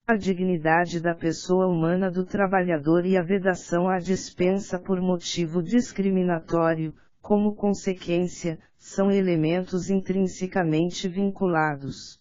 A dignidade da pessoa humana do trabalhador e a vedação à dispensa por motivo discriminatório, como consequência, são elementos intrinsecamente vinculados.